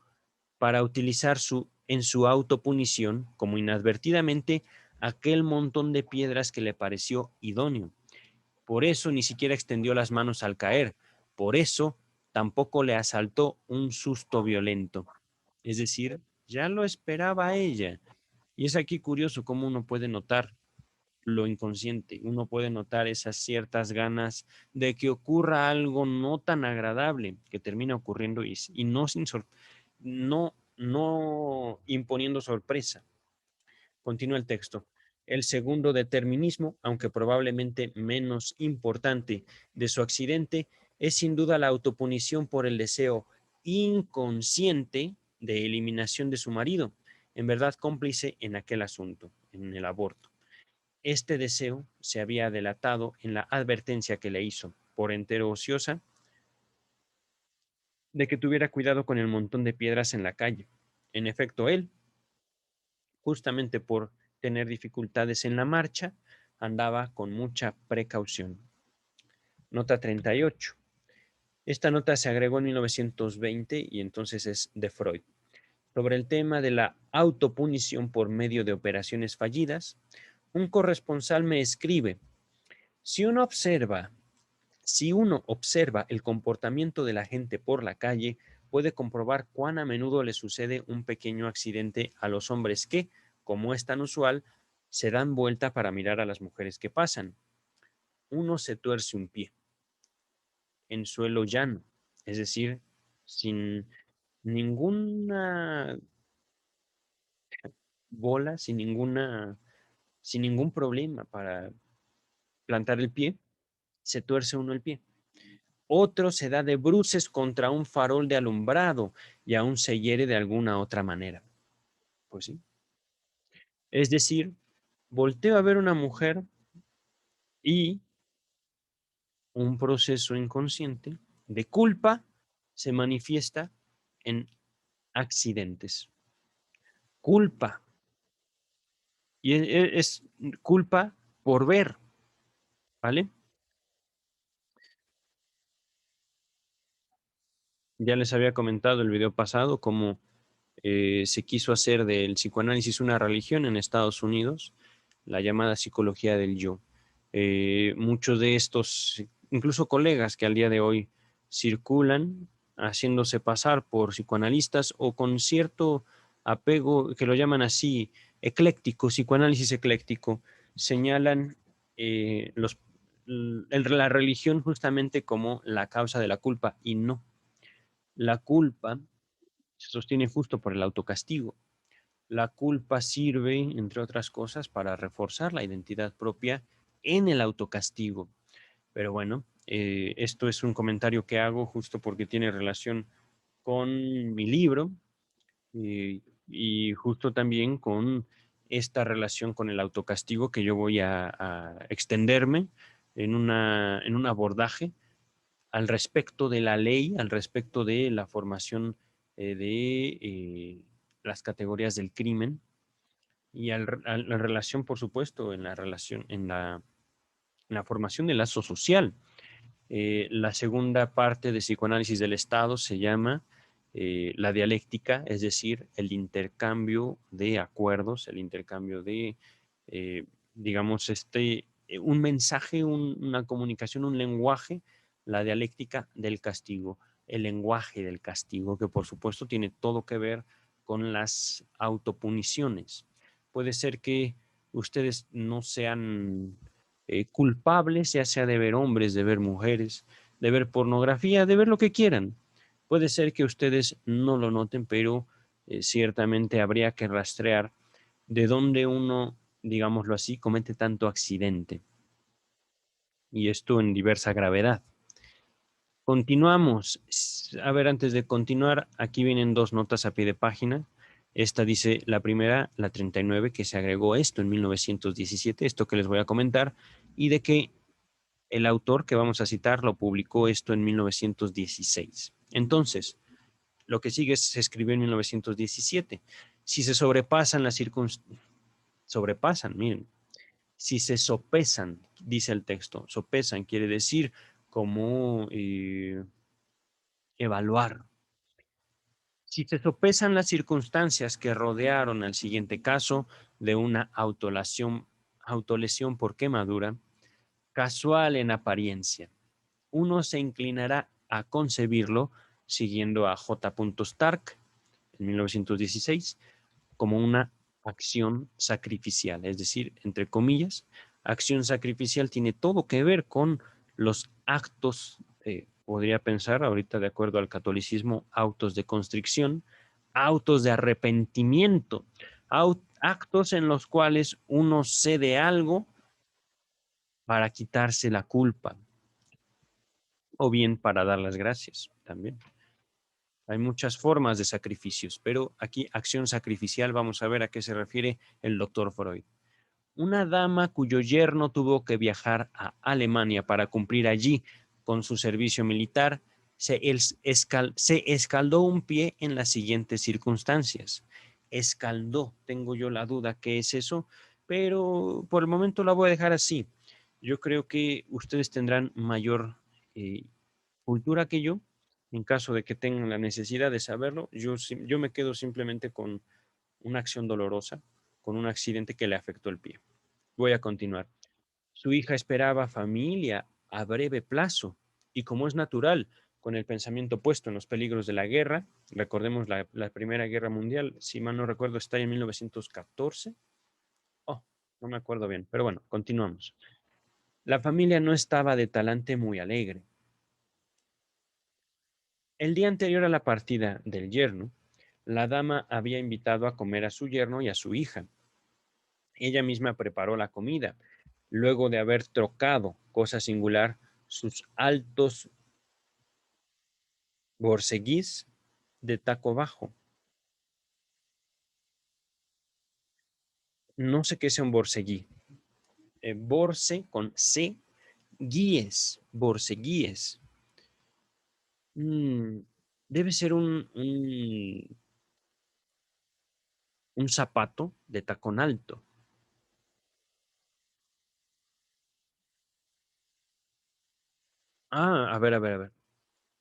para utilizar en su autopunición como inadvertidamente aquel montón de piedras que le pareció idóneo. Por eso ni siquiera extendió las manos al caer, por eso tampoco le asaltó un susto violento. Es decir, ya lo esperaba ella. Y es aquí curioso cómo uno puede notar lo inconsciente, uno puede notar esas ciertas ganas de que ocurra algo no tan agradable que termina ocurriendo y no, no imponiendo sorpresa. Continúa el texto. El segundo determinismo, aunque probablemente menos importante de su accidente, es sin duda la autopunición por el deseo inconsciente de eliminación de su marido, en verdad cómplice en aquel asunto, en el aborto. Este deseo se había delatado en la advertencia que le hizo, por entero ociosa, de que tuviera cuidado con el montón de piedras en la calle. En efecto, él, justamente por tener dificultades en la marcha, andaba con mucha precaución. Nota 38. Esta nota se agregó en 1920 y entonces es de Freud. Sobre el tema de la autopunición por medio de operaciones fallidas, un corresponsal me escribe, si uno observa, si uno observa el comportamiento de la gente por la calle, puede comprobar cuán a menudo le sucede un pequeño accidente a los hombres que, como es tan usual, se dan vuelta para mirar a las mujeres que pasan. Uno se tuerce un pie en suelo llano, es decir, sin ninguna bola, sin ningún problema para plantar el pie, se tuerce uno el pie. Otro se da de bruces contra un farol de alumbrado y aún se hiere de alguna otra manera. Pues sí. Es decir, volteo a ver una mujer y un proceso inconsciente de culpa se manifiesta en accidentes. Culpa. Y es culpa por ver, ¿vale? Ya les había comentado el video pasado cómo se quiso hacer del psicoanálisis una religión en Estados Unidos, la llamada psicología del yo. Muchos de estos, incluso colegas que al día de hoy circulan haciéndose pasar por psicoanalistas o con cierto apego, que lo llaman así, ecléctico, psicoanálisis ecléctico, señalan la religión justamente como la causa de la culpa y no. La culpa se sostiene justo por el autocastigo. La culpa sirve, entre otras cosas, para reforzar la identidad propia en el autocastigo. Pero bueno, esto es un comentario que hago justo porque tiene relación con mi libro y justo también con esta relación con el autocastigo que yo voy a extenderme en un abordaje al respecto de la ley, al respecto de la formación de las categorías del crimen y a la relación, por supuesto, en la relación, en la formación del lazo social. La segunda parte de psicoanálisis del Estado se llama la dialéctica, es decir, el intercambio de acuerdos, el intercambio de, eh, digamos, un mensaje, una comunicación, un lenguaje, la dialéctica del castigo, el lenguaje del castigo, que por supuesto tiene todo que ver con las autopuniciones. Puede ser que ustedes no sean culpables, ya sea de ver hombres, de ver mujeres, de ver pornografía, de ver lo que quieran. Puede ser que ustedes no lo noten, pero ciertamente habría que rastrear de dónde uno, digámoslo así, comete tanto accidente. Y esto en diversa gravedad. Continuamos. A ver, antes de continuar, aquí vienen dos notas a pie de página. Esta dice la primera, la 39, que se agregó esto en 1917, esto que les voy a comentar, y de que el autor que vamos a citar lo publicó esto en 1916. Entonces, lo que sigue se escribió en 1917. Si se sobrepasan las circunstancias, sobrepasan, miren, si se sopesan, dice el texto, sopesan quiere decir como evaluar. Si se sopesan las circunstancias que rodearon al siguiente caso de una autolesión por quemadura, casual en apariencia, uno se inclinará a concebirlo, siguiendo a J. Stark en 1916, como una acción sacrificial, es decir, entre comillas, acción sacrificial tiene todo que ver con los actos, podría pensar ahorita de acuerdo al catolicismo, autos de constricción, autos de arrepentimiento, actos en los cuales uno cede algo para quitarse la culpa, o bien para dar las gracias también. Hay muchas formas de sacrificios, pero aquí acción sacrificial vamos a ver a qué se refiere el doctor Freud. Una dama cuyo yerno tuvo que viajar a Alemania para cumplir allí con su servicio militar, se escaldó un pie en las siguientes circunstancias. Escaldó, tengo yo la duda qué es eso, pero por el momento la voy a dejar así. Yo creo que ustedes tendrán mayor eh, cultura que yo. En caso de que tengan la necesidad de saberlo, yo me quedo simplemente con una acción dolorosa, con un accidente que le afectó el pie. Voy a continuar. Su hija esperaba familia a breve plazo y como es natural, con el pensamiento puesto en los peligros de la guerra, recordemos la Primera Guerra Mundial, si mal no recuerdo, está en 1914. Oh, no me acuerdo bien, pero bueno, continuamos. La familia no estaba de talante muy alegre. El día anterior a la partida del yerno, la dama había invitado a comer a su yerno y a su hija. Ella misma preparó la comida, luego de haber trocado, cosa singular, sus altos borceguís de taco bajo. No sé qué es un borceguí. Borce con C, guíes, borceguíes. Mm, debe ser un zapato de tacón alto. Ah, a ver, a ver, a ver.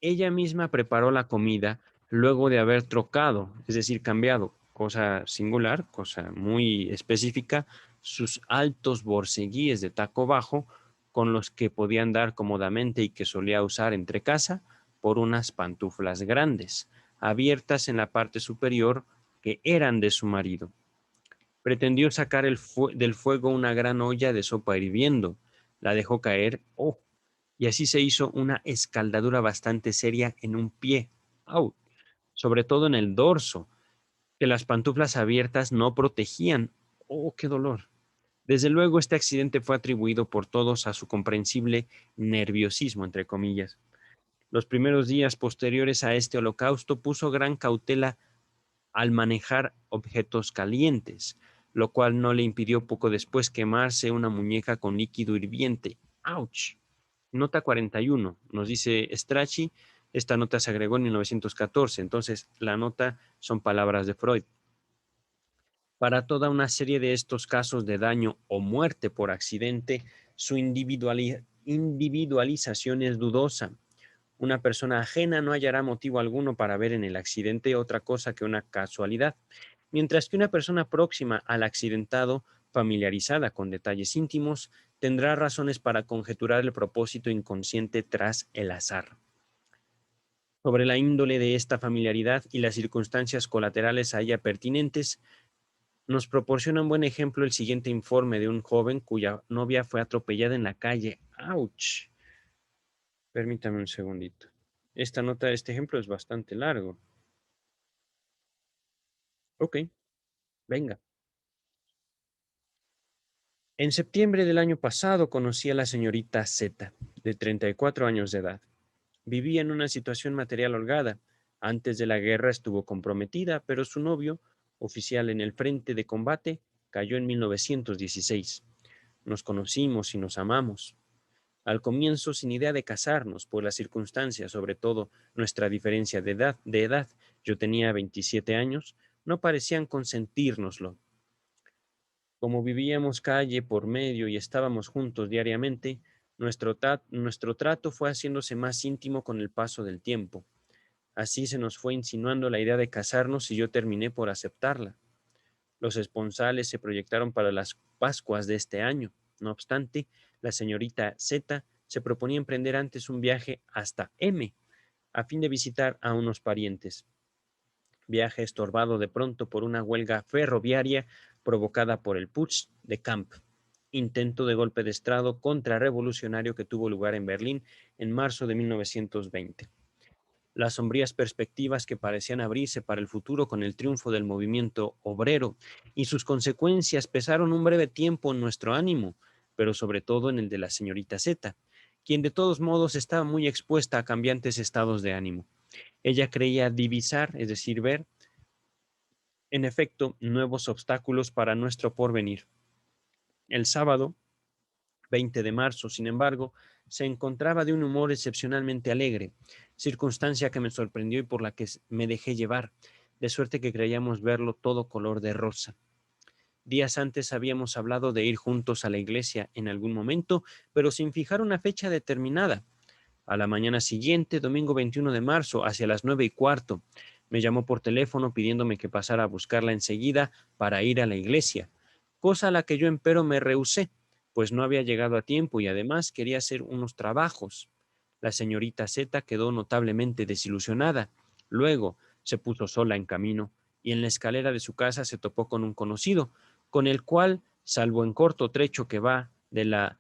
Ella misma preparó la comida luego de haber trocado, es decir, cambiado, cosa singular, cosa muy específica, sus altos borceguíes de taco bajo con los que podía andar cómodamente y que solía usar entre casa por unas pantuflas grandes, abiertas en la parte superior que eran de su marido. Pretendió sacar del fuego una gran olla de sopa hirviendo. La dejó caer, oh, y así se hizo una escaldadura bastante seria en un pie, au, sobre todo en el dorso, que las pantuflas abiertas no protegían. Oh, qué dolor. Desde luego, este accidente fue atribuido por todos a su comprensible nerviosismo, entre comillas. Los primeros días posteriores a este holocausto puso gran cautela al manejar objetos calientes, lo cual no le impidió poco después quemarse una muñeca con líquido hirviente. ¡Auch! Nota 41, nos dice Strachey, esta nota se agregó en 1914, entonces la nota son palabras de Freud. Para toda una serie de estos casos de daño o muerte por accidente, su individualización es dudosa. Una persona ajena no hallará motivo alguno para ver en el accidente otra cosa que una casualidad, mientras que una persona próxima al accidentado, familiarizada con detalles íntimos, tendrá razones para conjeturar el propósito inconsciente tras el azar. Sobre la índole de esta familiaridad y las circunstancias colaterales a ella pertinentes, nos proporciona un buen ejemplo el siguiente informe de un joven cuya novia fue atropellada en la calle. ¡Auch! Permítame un segundito. Esta nota, este ejemplo es bastante largo. Ok, venga. En septiembre del año pasado conocí a la señorita Z, de 34 años de edad. Vivía en una situación material holgada. Antes de la guerra estuvo comprometida, pero su novio, oficial en el frente de combate, cayó en 1916. Nos conocimos y nos amamos. Al comienzo sin idea de casarnos por las circunstancias, sobre todo nuestra diferencia de edad, yo tenía 27 años, no parecían consentírnoslo. Como vivíamos calle por medio y estábamos juntos diariamente, nuestro trato fue haciéndose más íntimo con el paso del tiempo. Así se nos fue insinuando la idea de casarnos y yo terminé por aceptarla. Los esponsales se proyectaron para las Pascuas de este año. No obstante, la señorita Z se proponía emprender antes un viaje hasta M, a fin de visitar a unos parientes. Viaje estorbado de pronto por una huelga ferroviaria provocada por el Putsch de Camp, intento de golpe de Estado contrarrevolucionario que tuvo lugar en Berlín en marzo de 1920. Las sombrías perspectivas que parecían abrirse para el futuro con el triunfo del movimiento obrero y sus consecuencias pesaron un breve tiempo en nuestro ánimo, pero sobre todo en el de la señorita Z, quien de todos modos estaba muy expuesta a cambiantes estados de ánimo. Ella creía divisar, es decir, ver, en efecto, nuevos obstáculos para nuestro porvenir. El sábado, 20 de marzo, sin embargo, se encontraba de un humor excepcionalmente alegre, circunstancia que me sorprendió y por la que me dejé llevar, de suerte que creíamos verlo todo color de rosa. Días antes habíamos hablado de ir juntos a la iglesia en algún momento, pero sin fijar una fecha determinada. A la mañana siguiente, domingo 21 de marzo, hacia las 9:15, me llamó por teléfono pidiéndome que pasara a buscarla enseguida para ir a la iglesia, cosa a la que yo empero me rehusé, pues no había llegado a tiempo y además quería hacer unos trabajos. La señorita Z quedó notablemente desilusionada. Luego se puso sola en camino y en la escalera de su casa se topó con un conocido, con el cual, salvo en corto trecho que va de la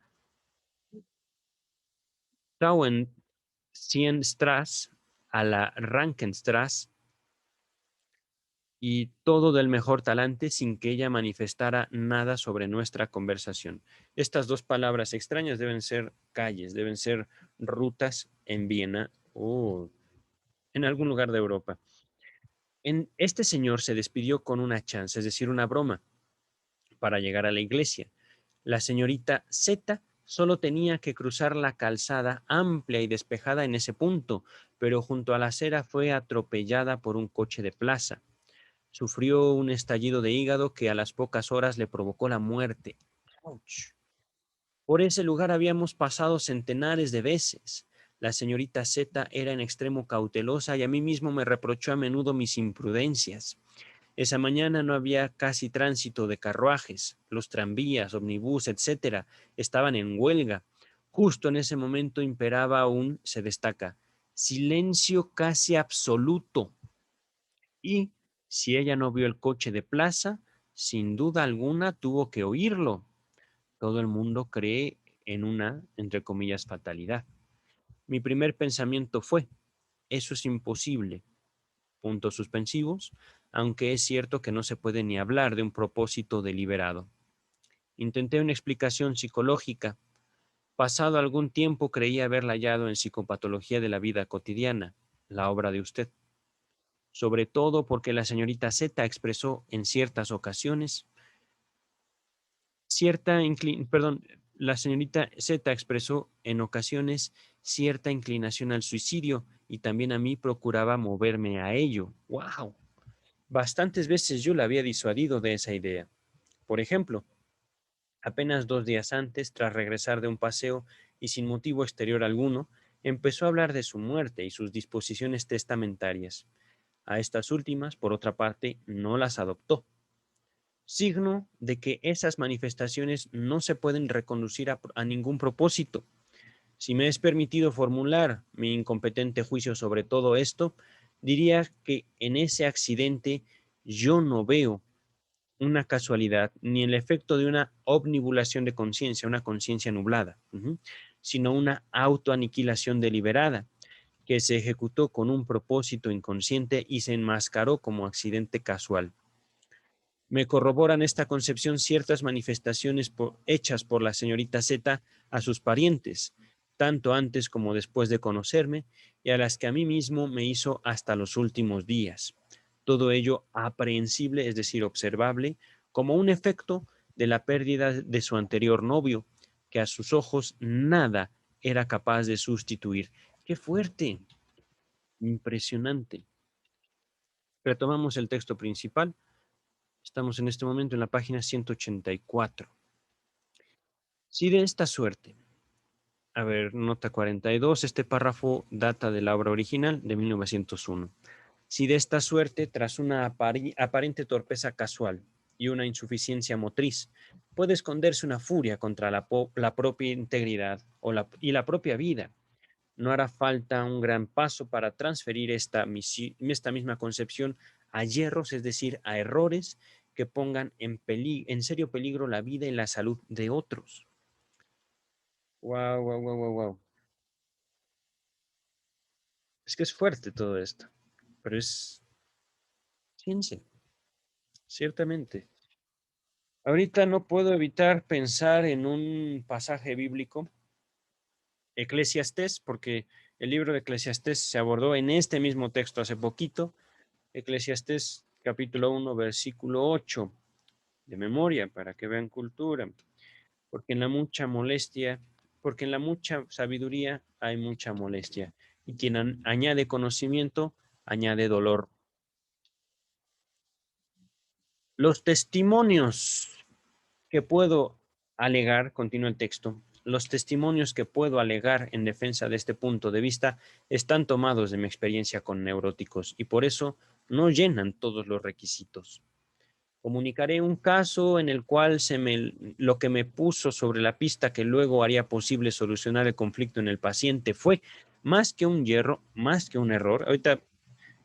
Tauentzienstraße a la Rankenstraße, y todo del mejor talante sin que ella manifestara nada sobre nuestra conversación. Estas dos palabras extrañas deben ser calles, deben ser rutas en Viena o en algún lugar de Europa. Este señor se despidió con una chance, es decir, una broma, para llegar a la iglesia. La señorita Z solo tenía que cruzar la calzada amplia y despejada en ese punto, pero junto a la acera fue atropellada por un coche de plaza. Sufrió un estallido de hígado que a las pocas horas le provocó la muerte. ¡Auch! Por ese lugar habíamos pasado centenares de veces. La señorita Z era en extremo cautelosa y a mí mismo me reprochó a menudo mis imprudencias. Esa mañana no había casi tránsito de carruajes, los tranvías, omnibus, etcétera, estaban en huelga. Justo en ese momento imperaba un, se destaca, silencio casi absoluto. Y si ella no vio el coche de plaza, sin duda alguna tuvo que oírlo. Todo el mundo cree en una, entre comillas, fatalidad. Mi primer pensamiento fue, eso es imposible, puntos suspensivos, aunque es cierto que no se puede ni hablar de un propósito deliberado. Intenté una explicación psicológica. Pasado algún tiempo creí haberla hallado en Psicopatología de la vida cotidiana, la obra de usted. Sobre todo porque la señorita Z expresó en ciertas ocasiones la señorita Z expresó en ocasiones cierta inclinación al suicidio y también a mí procuraba moverme a ello. ¡Wow! Bastantes veces yo la había disuadido de esa idea. Por ejemplo, apenas 2 días antes, tras regresar de un paseo y sin motivo exterior alguno, empezó a hablar de su muerte y sus disposiciones testamentarias. A estas últimas, por otra parte, no las adoptó, signo de que esas manifestaciones no se pueden reconducir a ningún propósito. Si me es permitido formular mi incompetente juicio sobre todo esto, diría que en ese accidente yo no veo una casualidad ni el efecto de una obnibulación de conciencia, una conciencia nublada, sino una autoaniquilación deliberada que se ejecutó con un propósito inconsciente y se enmascaró como accidente casual. Me corroboran esta concepción ciertas manifestaciones hechas por la señorita Z a sus parientes, tanto antes como después de conocerme, y a las que a mí mismo me hizo hasta los últimos días. Todo ello aprehensible, es decir, observable, como un efecto de la pérdida de su anterior novio, que a sus ojos nada era capaz de sustituir. ¡Qué fuerte! Impresionante. Retomamos el texto principal. Estamos en este momento en la página 184. Si de esta suerte, a ver, nota 42, este párrafo data de la obra original de 1901. Si de esta suerte, tras una aparente torpeza casual y una insuficiencia motriz, puede esconderse una furia contra la propia integridad y la propia vida, no hará falta un gran paso para transferir esta misma concepción a hierros, es decir, a errores que pongan en serio peligro la vida y la salud de otros. Wow, wow, wow, wow, wow. Es que es fuerte todo esto, pero es ciencia, ciertamente. Ahorita no puedo evitar pensar en un pasaje bíblico, Eclesiastés, porque el libro de Eclesiastés se abordó en este mismo texto hace poquito. Eclesiastés capítulo 1, versículo 8, de memoria, para que vean cultura. Porque en la mucha molestia, porque en la mucha sabiduría hay mucha molestia. Y quien añade conocimiento, añade dolor. Los testimonios que puedo alegar, continúa el texto, los testimonios que puedo alegar en defensa de este punto de vista están tomados de mi experiencia con neuróticos y por eso no llenan todos los requisitos. Comunicaré un caso en el cual lo que me puso sobre la pista que luego haría posible solucionar el conflicto en el paciente fue más que un hierro, más que un error. Ahorita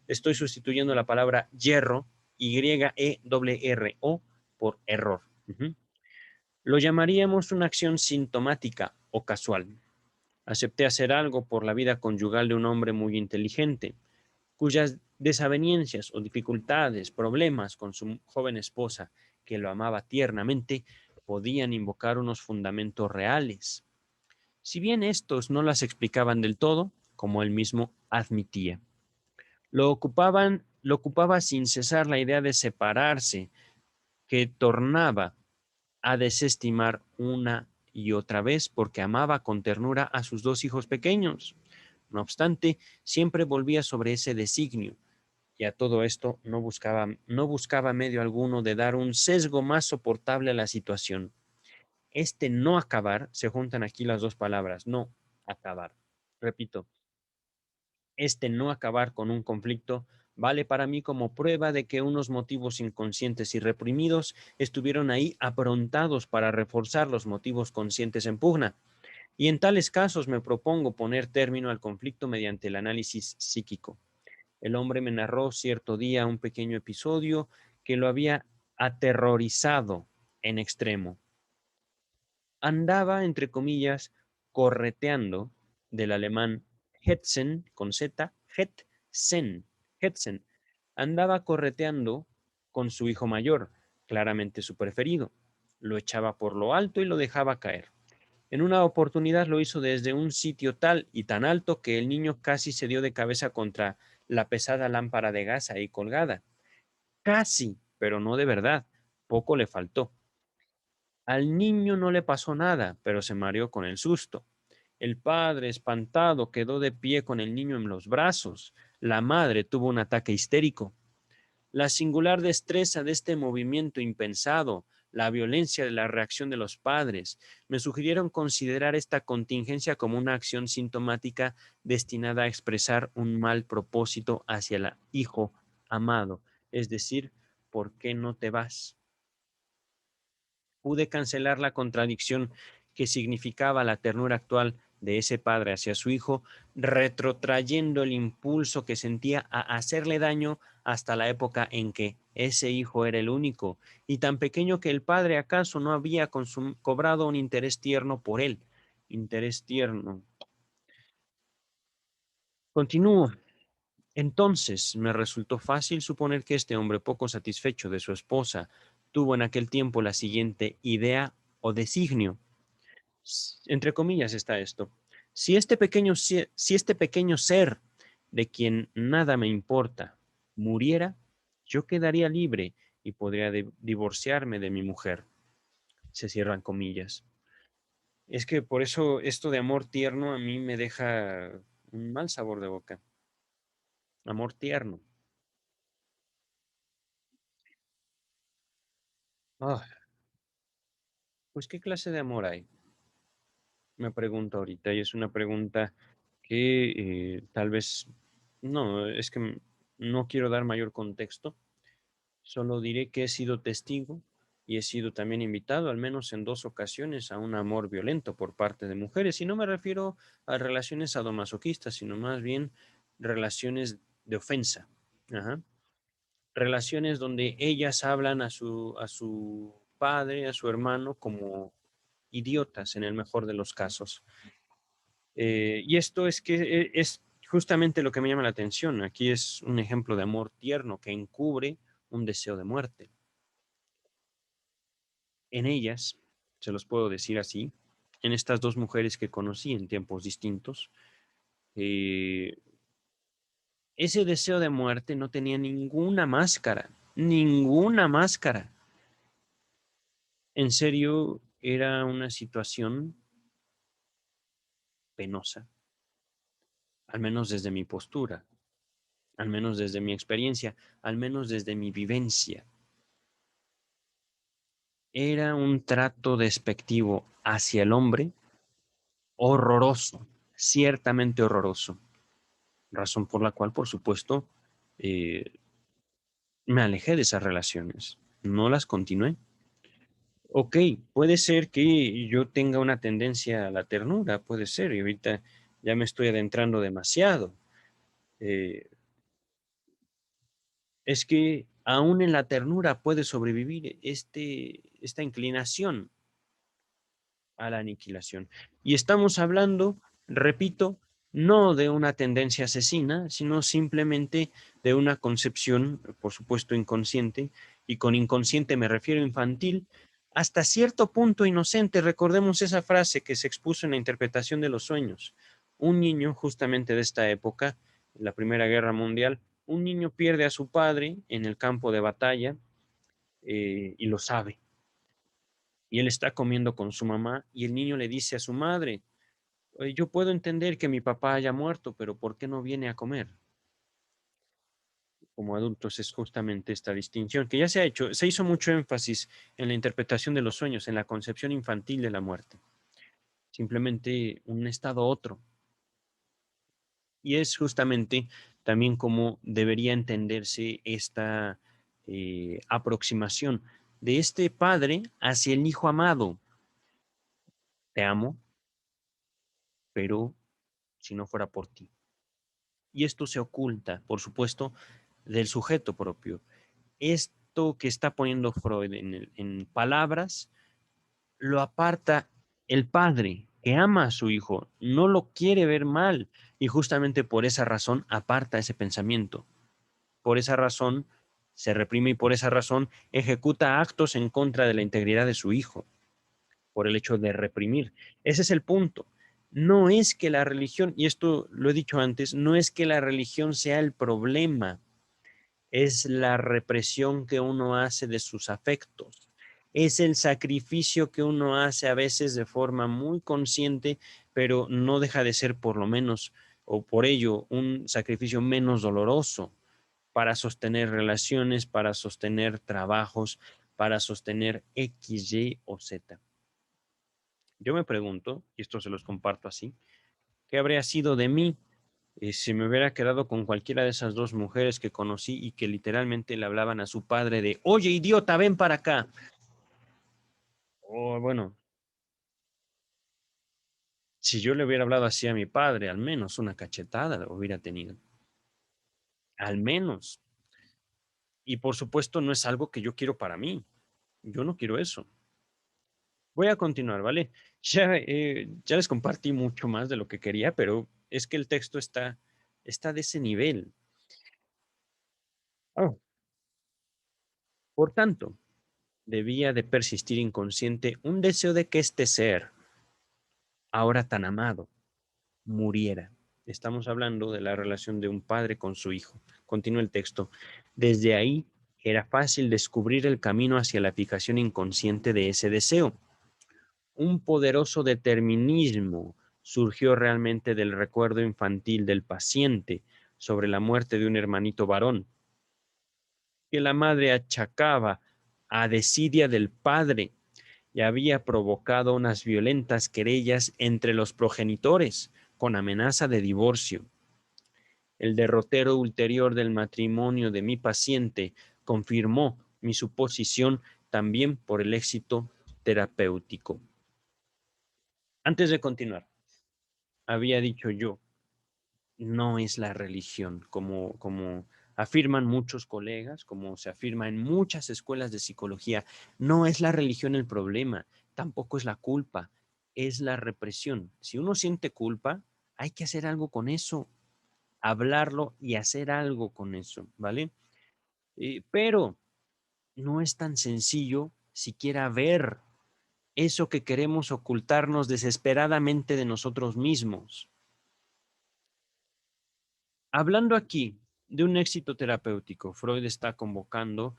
estoy sustituyendo la palabra hierro, Y-E-R-R-O, por error. Lo llamaríamos una acción sintomática o casual. Acepté hacer algo por la vida conyugal de un hombre muy inteligente, cuyas desavenencias o dificultades, problemas con su joven esposa, que lo amaba tiernamente, podían invocar unos fundamentos reales, si bien estos no las explicaban del todo, como él mismo admitía. Lo ocupaba sin cesar la idea de separarse, que tornaba a desestimar una y otra vez porque amaba con ternura a sus 2 hijos pequeños. No obstante, siempre volvía sobre ese designio, y a todo esto no buscaba medio alguno de dar un sesgo más soportable a la situación. Este no acabar, se juntan aquí las dos palabras, no acabar. Repito, este no acabar con un conflicto vale para mí como prueba de que unos motivos inconscientes y reprimidos estuvieron ahí aprontados para reforzar los motivos conscientes en pugna. Y en tales casos me propongo poner término al conflicto mediante el análisis psíquico. El hombre me narró cierto día un pequeño episodio que lo había aterrorizado en extremo. Andaba, entre comillas, correteando del alemán Hetzen, con Z, Hetzen, Hetzen. Andaba correteando con su hijo mayor, claramente su preferido. Lo echaba por lo alto y lo dejaba caer. En una oportunidad lo hizo desde un sitio tal y tan alto que el niño casi se dio de cabeza contra la pesada lámpara de gas ahí colgada. Casi, pero no de verdad. Poco le faltó. Al niño no le pasó nada, pero se mareó con el susto. El padre, espantado, quedó de pie con el niño en los brazos. La madre tuvo un ataque histérico. La singular destreza de este movimiento impensado, la violencia de la reacción de los padres, me sugirieron considerar esta contingencia como una acción sintomática destinada a expresar un mal propósito hacia el hijo amado, es decir, ¿por qué no te vas? Pude cancelar la contradicción que significaba la ternura actual de ese padre hacia su hijo, retrotrayendo el impulso que sentía a hacerle daño hasta la época en que ese hijo era el único y tan pequeño que el padre acaso no había cobrado un interés tierno por él. Interés tierno. Continúo. Entonces me resultó fácil suponer que este hombre poco satisfecho de su esposa tuvo en aquel tiempo la siguiente idea o designio. Entre comillas está esto. Si este pequeño ser de quien nada me importa muriera, yo quedaría libre y podría divorciarme de mi mujer. Se cierran comillas. Es que por eso esto de amor tierno a mí me deja un mal sabor de boca. Amor tierno. Ah, pues ¿qué clase de amor hay? Me pregunto ahorita y es una pregunta que tal vez, no, es que no quiero dar mayor contexto, solo diré que he sido testigo y he sido también invitado, al menos en 2 ocasiones, a un amor violento por parte de mujeres. Y no me refiero a relaciones sadomasoquistas, sino más bien relaciones de ofensa. Ajá. Relaciones donde ellas hablan a su padre, a su hermano, como idiotas en el mejor de los casos. Y esto es que es justamente lo que me llama la atención. Aquí es un ejemplo de amor tierno que encubre un deseo de muerte. En ellas, se los puedo decir así, en estas 2 mujeres que conocí en tiempos distintos, eh, ese deseo de muerte no tenía ninguna máscara, ninguna máscara. En serio, era una situación penosa, al menos desde mi postura, al menos desde mi experiencia, al menos desde mi vivencia. Era un trato despectivo hacia el hombre horroroso, ciertamente horroroso, razón por la cual, por supuesto, eh, me alejé de esas relaciones, no las continué. Ok, puede ser que yo tenga una tendencia a la ternura, puede ser, y ahorita ya me estoy adentrando demasiado. Eh, es que aún en la ternura puede sobrevivir esta inclinación a la aniquilación. Y estamos hablando, repito, no de una tendencia asesina, sino simplemente de una concepción, por supuesto, inconsciente, y con inconsciente me refiero infantil, hasta cierto punto inocente. Recordemos esa frase que se expuso en la interpretación de los sueños. Un niño, justamente de esta época, la Primera Guerra Mundial, un niño pierde a su padre en el campo de batalla y lo sabe y él está comiendo con su mamá y el niño le dice a su madre, "Oye, yo puedo entender que mi papá haya muerto, pero ¿por qué no viene a comer?" Como adultos es justamente esta distinción que ya se ha hecho, se hizo mucho énfasis en la interpretación de los sueños, en la concepción infantil de la muerte. Simplemente un estado otro. Y es justamente también como debería entenderse esta aproximación de este padre hacia el hijo amado. Te amo, pero si no fuera por ti. Y esto se oculta, por supuesto, del sujeto propio. Esto que está poniendo Freud en palabras, lo aparta el padre que ama a su hijo, no lo quiere ver mal y justamente por esa razón aparta ese pensamiento. Por esa razón se reprime y por esa razón ejecuta actos en contra de la integridad de su hijo, por el hecho de reprimir. Ese es el punto. No es que la religión, y esto lo he dicho antes, no es que la religión sea el problema, es la represión que uno hace de sus afectos, es el sacrificio que uno hace a veces de forma muy consciente, pero no deja de ser por lo menos o por ello un sacrificio menos doloroso para sostener relaciones, para sostener trabajos, para sostener X, Y o Z. Yo me pregunto, y esto se los comparto así, ¿qué habría sido de mí si me hubiera quedado con cualquiera de esas dos mujeres que conocí y que literalmente le hablaban a su padre de, oye, idiota, ven para acá? O bueno, si yo le hubiera hablado así a mi padre, al menos una cachetada hubiera tenido, al menos. Y por supuesto no es algo que yo quiero para mí. Yo no quiero eso. Voy a continuar, ¿vale? Ya les compartí mucho más de lo que quería, pero es que el texto está de ese nivel. Oh, por tanto, debía de persistir inconsciente un deseo de que este ser, ahora tan amado, muriera. Estamos hablando de la relación de un padre con su hijo. Continúa el texto. Desde ahí era fácil descubrir el camino hacia la fijación inconsciente de ese deseo. Un poderoso determinismo surgió realmente del recuerdo infantil del paciente sobre la muerte de un hermanito varón, que la madre achacaba a desidia del padre y había provocado unas violentas querellas entre los progenitores con amenaza de divorcio. El derrotero ulterior del matrimonio de mi paciente confirmó mi suposición también por el éxito terapéutico. Antes de continuar, había dicho yo, no es la religión, como afirman muchos colegas, como se afirma en muchas escuelas de psicología, no es la religión el problema, tampoco es la culpa, es la represión. Si uno siente culpa, hay que hacer algo con eso, hablarlo y hacer algo con eso, ¿vale? Pero no es tan sencillo siquiera ver eso que queremos ocultarnos desesperadamente de nosotros mismos. Hablando aquí de un éxito terapéutico, Freud está convocando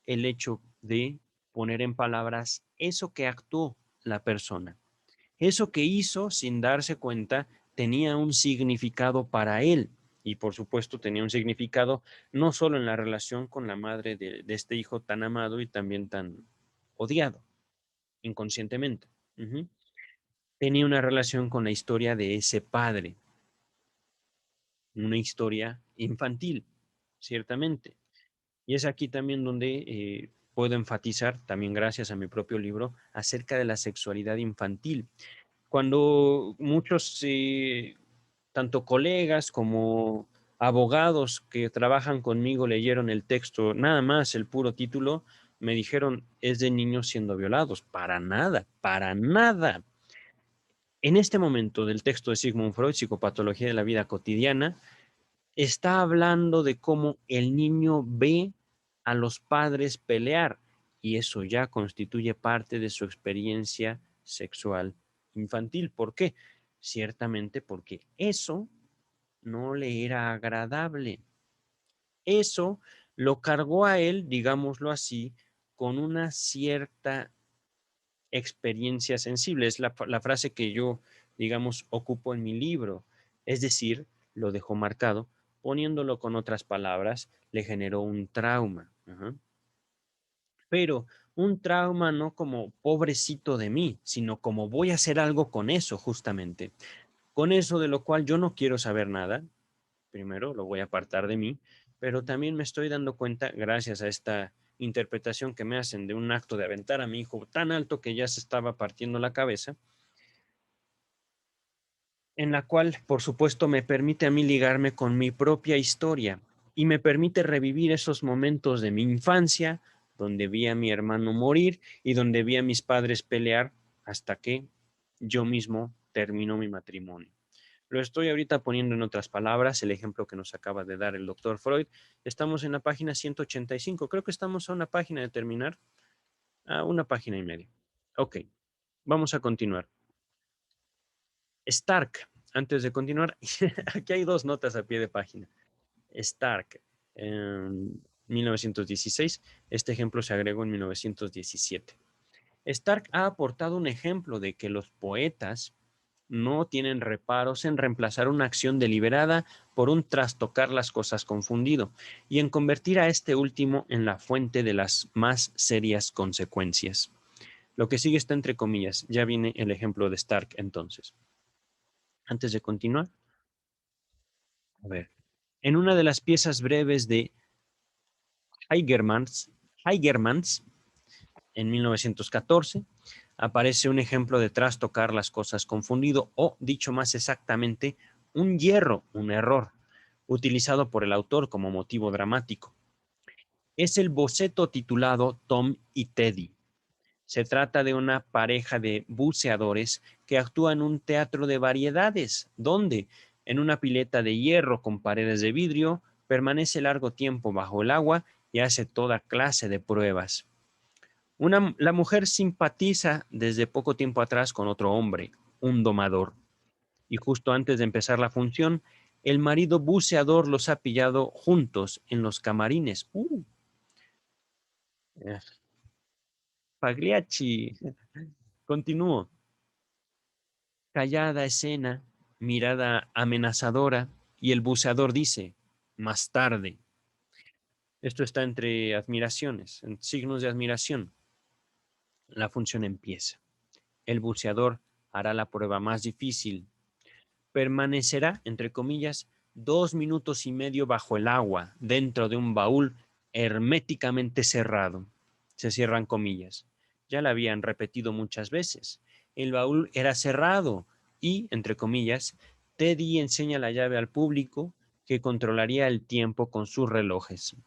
el hecho de poner en palabras eso que actuó la persona. Eso que hizo sin darse cuenta tenía un significado para él y por supuesto tenía un significado no solo en la relación con la madre de este hijo tan amado y también tan odiado inconscientemente. Ujú. Tenía una relación con la historia de ese padre, una historia infantil, ciertamente. Y es aquí también donde puedo enfatizar, también gracias a mi propio libro, acerca de la sexualidad infantil. Cuando muchos, tanto colegas como abogados que trabajan conmigo leyeron el texto, nada más el puro título, me dijeron, es de niños siendo violados. Para nada, para nada. En este momento del texto de Sigmund Freud, Psicopatología de la vida cotidiana, está hablando de cómo el niño ve a los padres pelear y eso ya constituye parte de su experiencia sexual infantil. ¿Por qué? Ciertamente porque eso no le era agradable. Eso lo cargó a él, digámoslo así, con una cierta experiencia sensible. Es la frase que yo, digamos, ocupo en mi libro. Es decir, lo dejó marcado. Poniéndolo con otras palabras, le generó un trauma. Ajá. Pero un trauma no como pobrecito de mí, sino como voy a hacer algo con eso justamente. Con eso de lo cual yo no quiero saber nada, primero lo voy a apartar de mí, pero también me estoy dando cuenta, gracias a esta interpretación que me hacen de un acto de aventar a mi hijo tan alto que ya se estaba partiendo la cabeza, en la cual, por supuesto, me permite a mí ligarme con mi propia historia y me permite revivir esos momentos de mi infancia, donde vi a mi hermano morir y donde vi a mis padres pelear hasta que yo mismo terminó mi matrimonio. Lo estoy ahorita poniendo en otras palabras, el ejemplo que nos acaba de dar el doctor Freud. Estamos en la página 185. Creo que estamos a una página de terminar, a una página y media. Ok, vamos a continuar. Stark, antes de continuar, aquí hay dos notas a pie de página. Stark, en 1916, este ejemplo se agregó en 1917. Stark ha aportado un ejemplo de que los poetas no tienen reparos en reemplazar una acción deliberada por un trastocar las cosas confundido y en convertir a este último en la fuente de las más serias consecuencias. Lo que sigue está entre comillas. Ya viene el ejemplo de Stark entonces. Antes de continuar, a ver, en una de las piezas breves de Heigermans en 1914, aparece un ejemplo de trastocar las cosas confundido o, dicho más exactamente, un hierro, un error, utilizado por el autor como motivo dramático. Es el boceto titulado Tom y Teddy. Se trata de una pareja de buceadores que actúa en un teatro de variedades, donde, en una pileta de hierro con paredes de vidrio, permanece largo tiempo bajo el agua y hace toda clase de pruebas. La mujer simpatiza desde poco tiempo atrás con otro hombre, un domador, y justo antes de empezar la función, el marido buceador los ha pillado juntos en los camarines. Eh, Pagliacci. Continúo. Callada escena, mirada amenazadora, y el buceador dice, más tarde. Esto está entre admiraciones, en signos de admiración. La función empieza. El buceador hará la prueba más difícil. Permanecerá, entre comillas, 2 minutos y medio bajo el agua, dentro de un baúl herméticamente cerrado. Se cierran comillas. Ya la habían repetido muchas veces. El baúl era cerrado y, entre comillas, Teddy enseña la llave al público que controlaría el tiempo con sus relojes.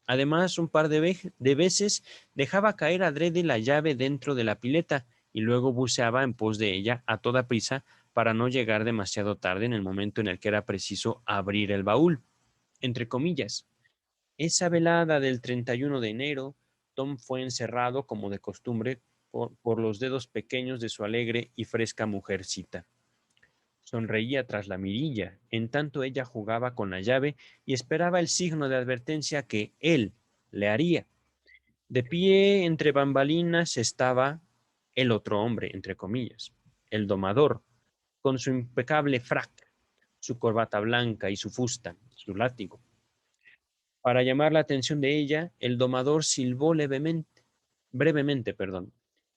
Además, un par de veces dejaba caer adrede la llave dentro de la pileta y luego buceaba en pos de ella a toda prisa para no llegar demasiado tarde en el momento en el que era preciso abrir el baúl. Entre comillas, esa velada del 31 de enero, Tom fue encerrado, como de costumbre, por los dedos pequeños de su alegre y fresca mujercita. Sonreía tras la mirilla, en tanto ella jugaba con la llave y esperaba el signo de advertencia que él le haría. De pie entre bambalinas estaba el otro hombre, entre comillas, el domador, con su impecable frac, su corbata blanca y su fusta, su látigo. Para llamar la atención de ella, el domador silbó brevemente, perdón.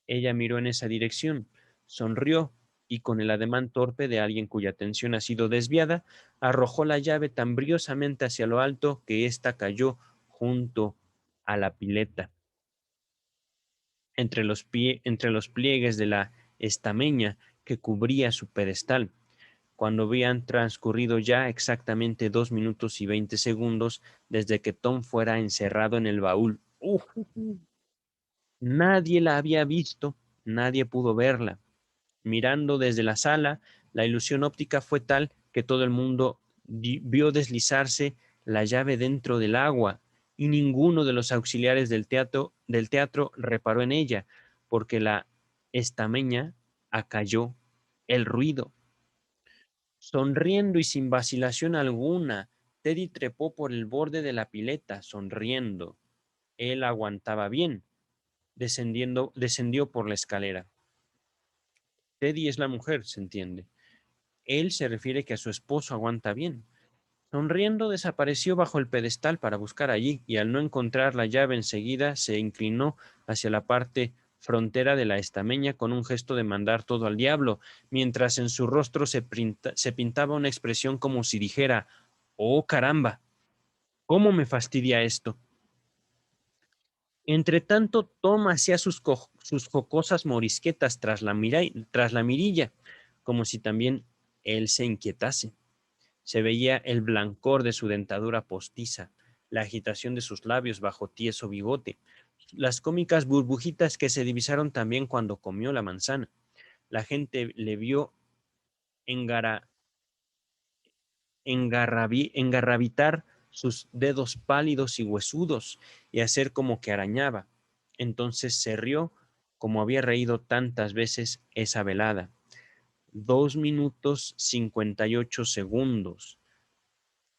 Ella miró en esa dirección, sonrió y con el ademán torpe de alguien cuya atención ha sido desviada, arrojó la llave tan briosamente hacia lo alto que ésta cayó junto a la pileta. Entre los pliegues de la estameña que cubría su pedestal. Cuando habían transcurrido ya exactamente 2 minutos y 20 segundos desde que Tom fuera encerrado en el baúl. Nadie la había visto, nadie pudo verla. Mirando desde la sala, la ilusión óptica fue tal que todo el mundo vio deslizarse la llave dentro del agua y ninguno de los auxiliares del teatro reparó en ella, porque la estameña acalló el ruido. Sonriendo y sin vacilación alguna, Teddy trepó por el borde de la pileta, sonriendo. Él aguantaba bien. Descendió por la escalera. Teddy es la mujer, se entiende. Él se refiere que a su esposo aguanta bien. Sonriendo desapareció bajo el pedestal para buscar allí y al no encontrar la llave enseguida se inclinó hacia la parte frontera de la estameña con un gesto de mandar todo al diablo, mientras en su rostro se pintaba una expresión como si dijera Oh, caramba, ¿cómo me fastidia esto? Entre tanto, Tom hacía sus jocosas morisquetas tras la mirilla, como si también él se inquietase. Se veía el blancor de su dentadura postiza, la agitación de sus labios bajo tieso bigote, las cómicas burbujitas que se divisaron también cuando comió la manzana. La gente le vio engara- engarrabitar sus dedos pálidos y huesudos y hacer como que arañaba. Entonces se rió como había reído tantas veces esa velada. 2 minutos 58 segundos,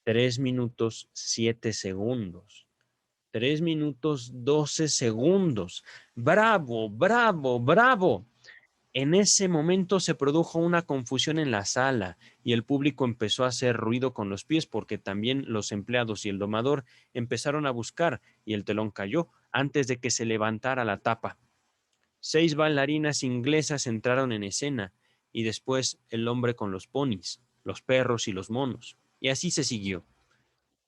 3 minutos 7 segundos, 3 minutos 12 segundos. ¡Bravo, bravo, bravo! En ese momento se produjo una confusión en la sala y el público empezó a hacer ruido con los pies porque también los empleados y el domador empezaron a buscar y el telón cayó antes de que se levantara la tapa. 6 bailarinas inglesas entraron en escena y después el hombre con los ponis, los perros y los monos. Y así se siguió.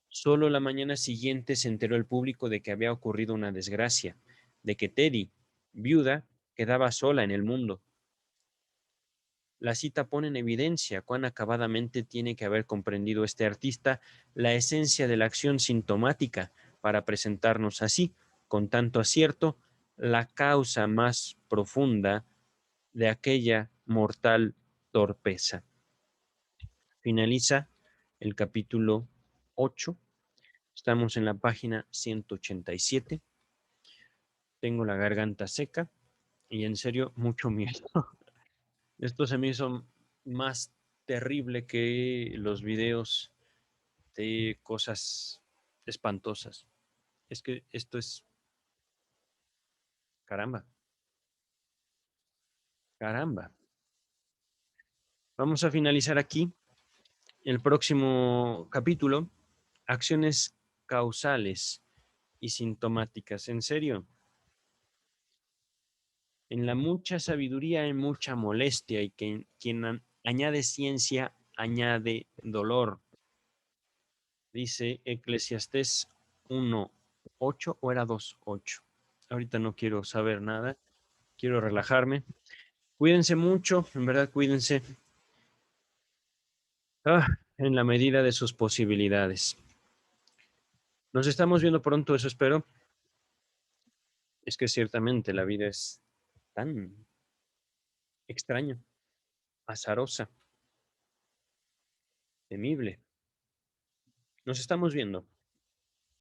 Solo la mañana siguiente se enteró el público de que había ocurrido una desgracia, de que Teddy, viuda, quedaba sola en el mundo. La cita pone en evidencia cuán acabadamente tiene que haber comprendido este artista la esencia de la acción sintomática para presentarnos así, con tanto acierto, la causa más profunda de aquella mortal torpeza. Finaliza el capítulo 8. Estamos en la página 187. Tengo la garganta seca y en serio mucho miedo. Esto se me hizo más terrible que los videos de cosas espantosas. Es que esto es, caramba, caramba. Vamos a finalizar aquí el próximo capítulo, acciones causales y sintomáticas. En serio, en la mucha sabiduría hay mucha molestia y que quien añade ciencia añade dolor. Dice Eclesiastés 1:8 o era 2:8. Ahorita no quiero saber nada, quiero relajarme. Cuídense mucho, en verdad cuídense, en la medida de sus posibilidades. Nos estamos viendo pronto, eso espero. Es que ciertamente la vida es tan extraña, azarosa, temible. Nos estamos viendo.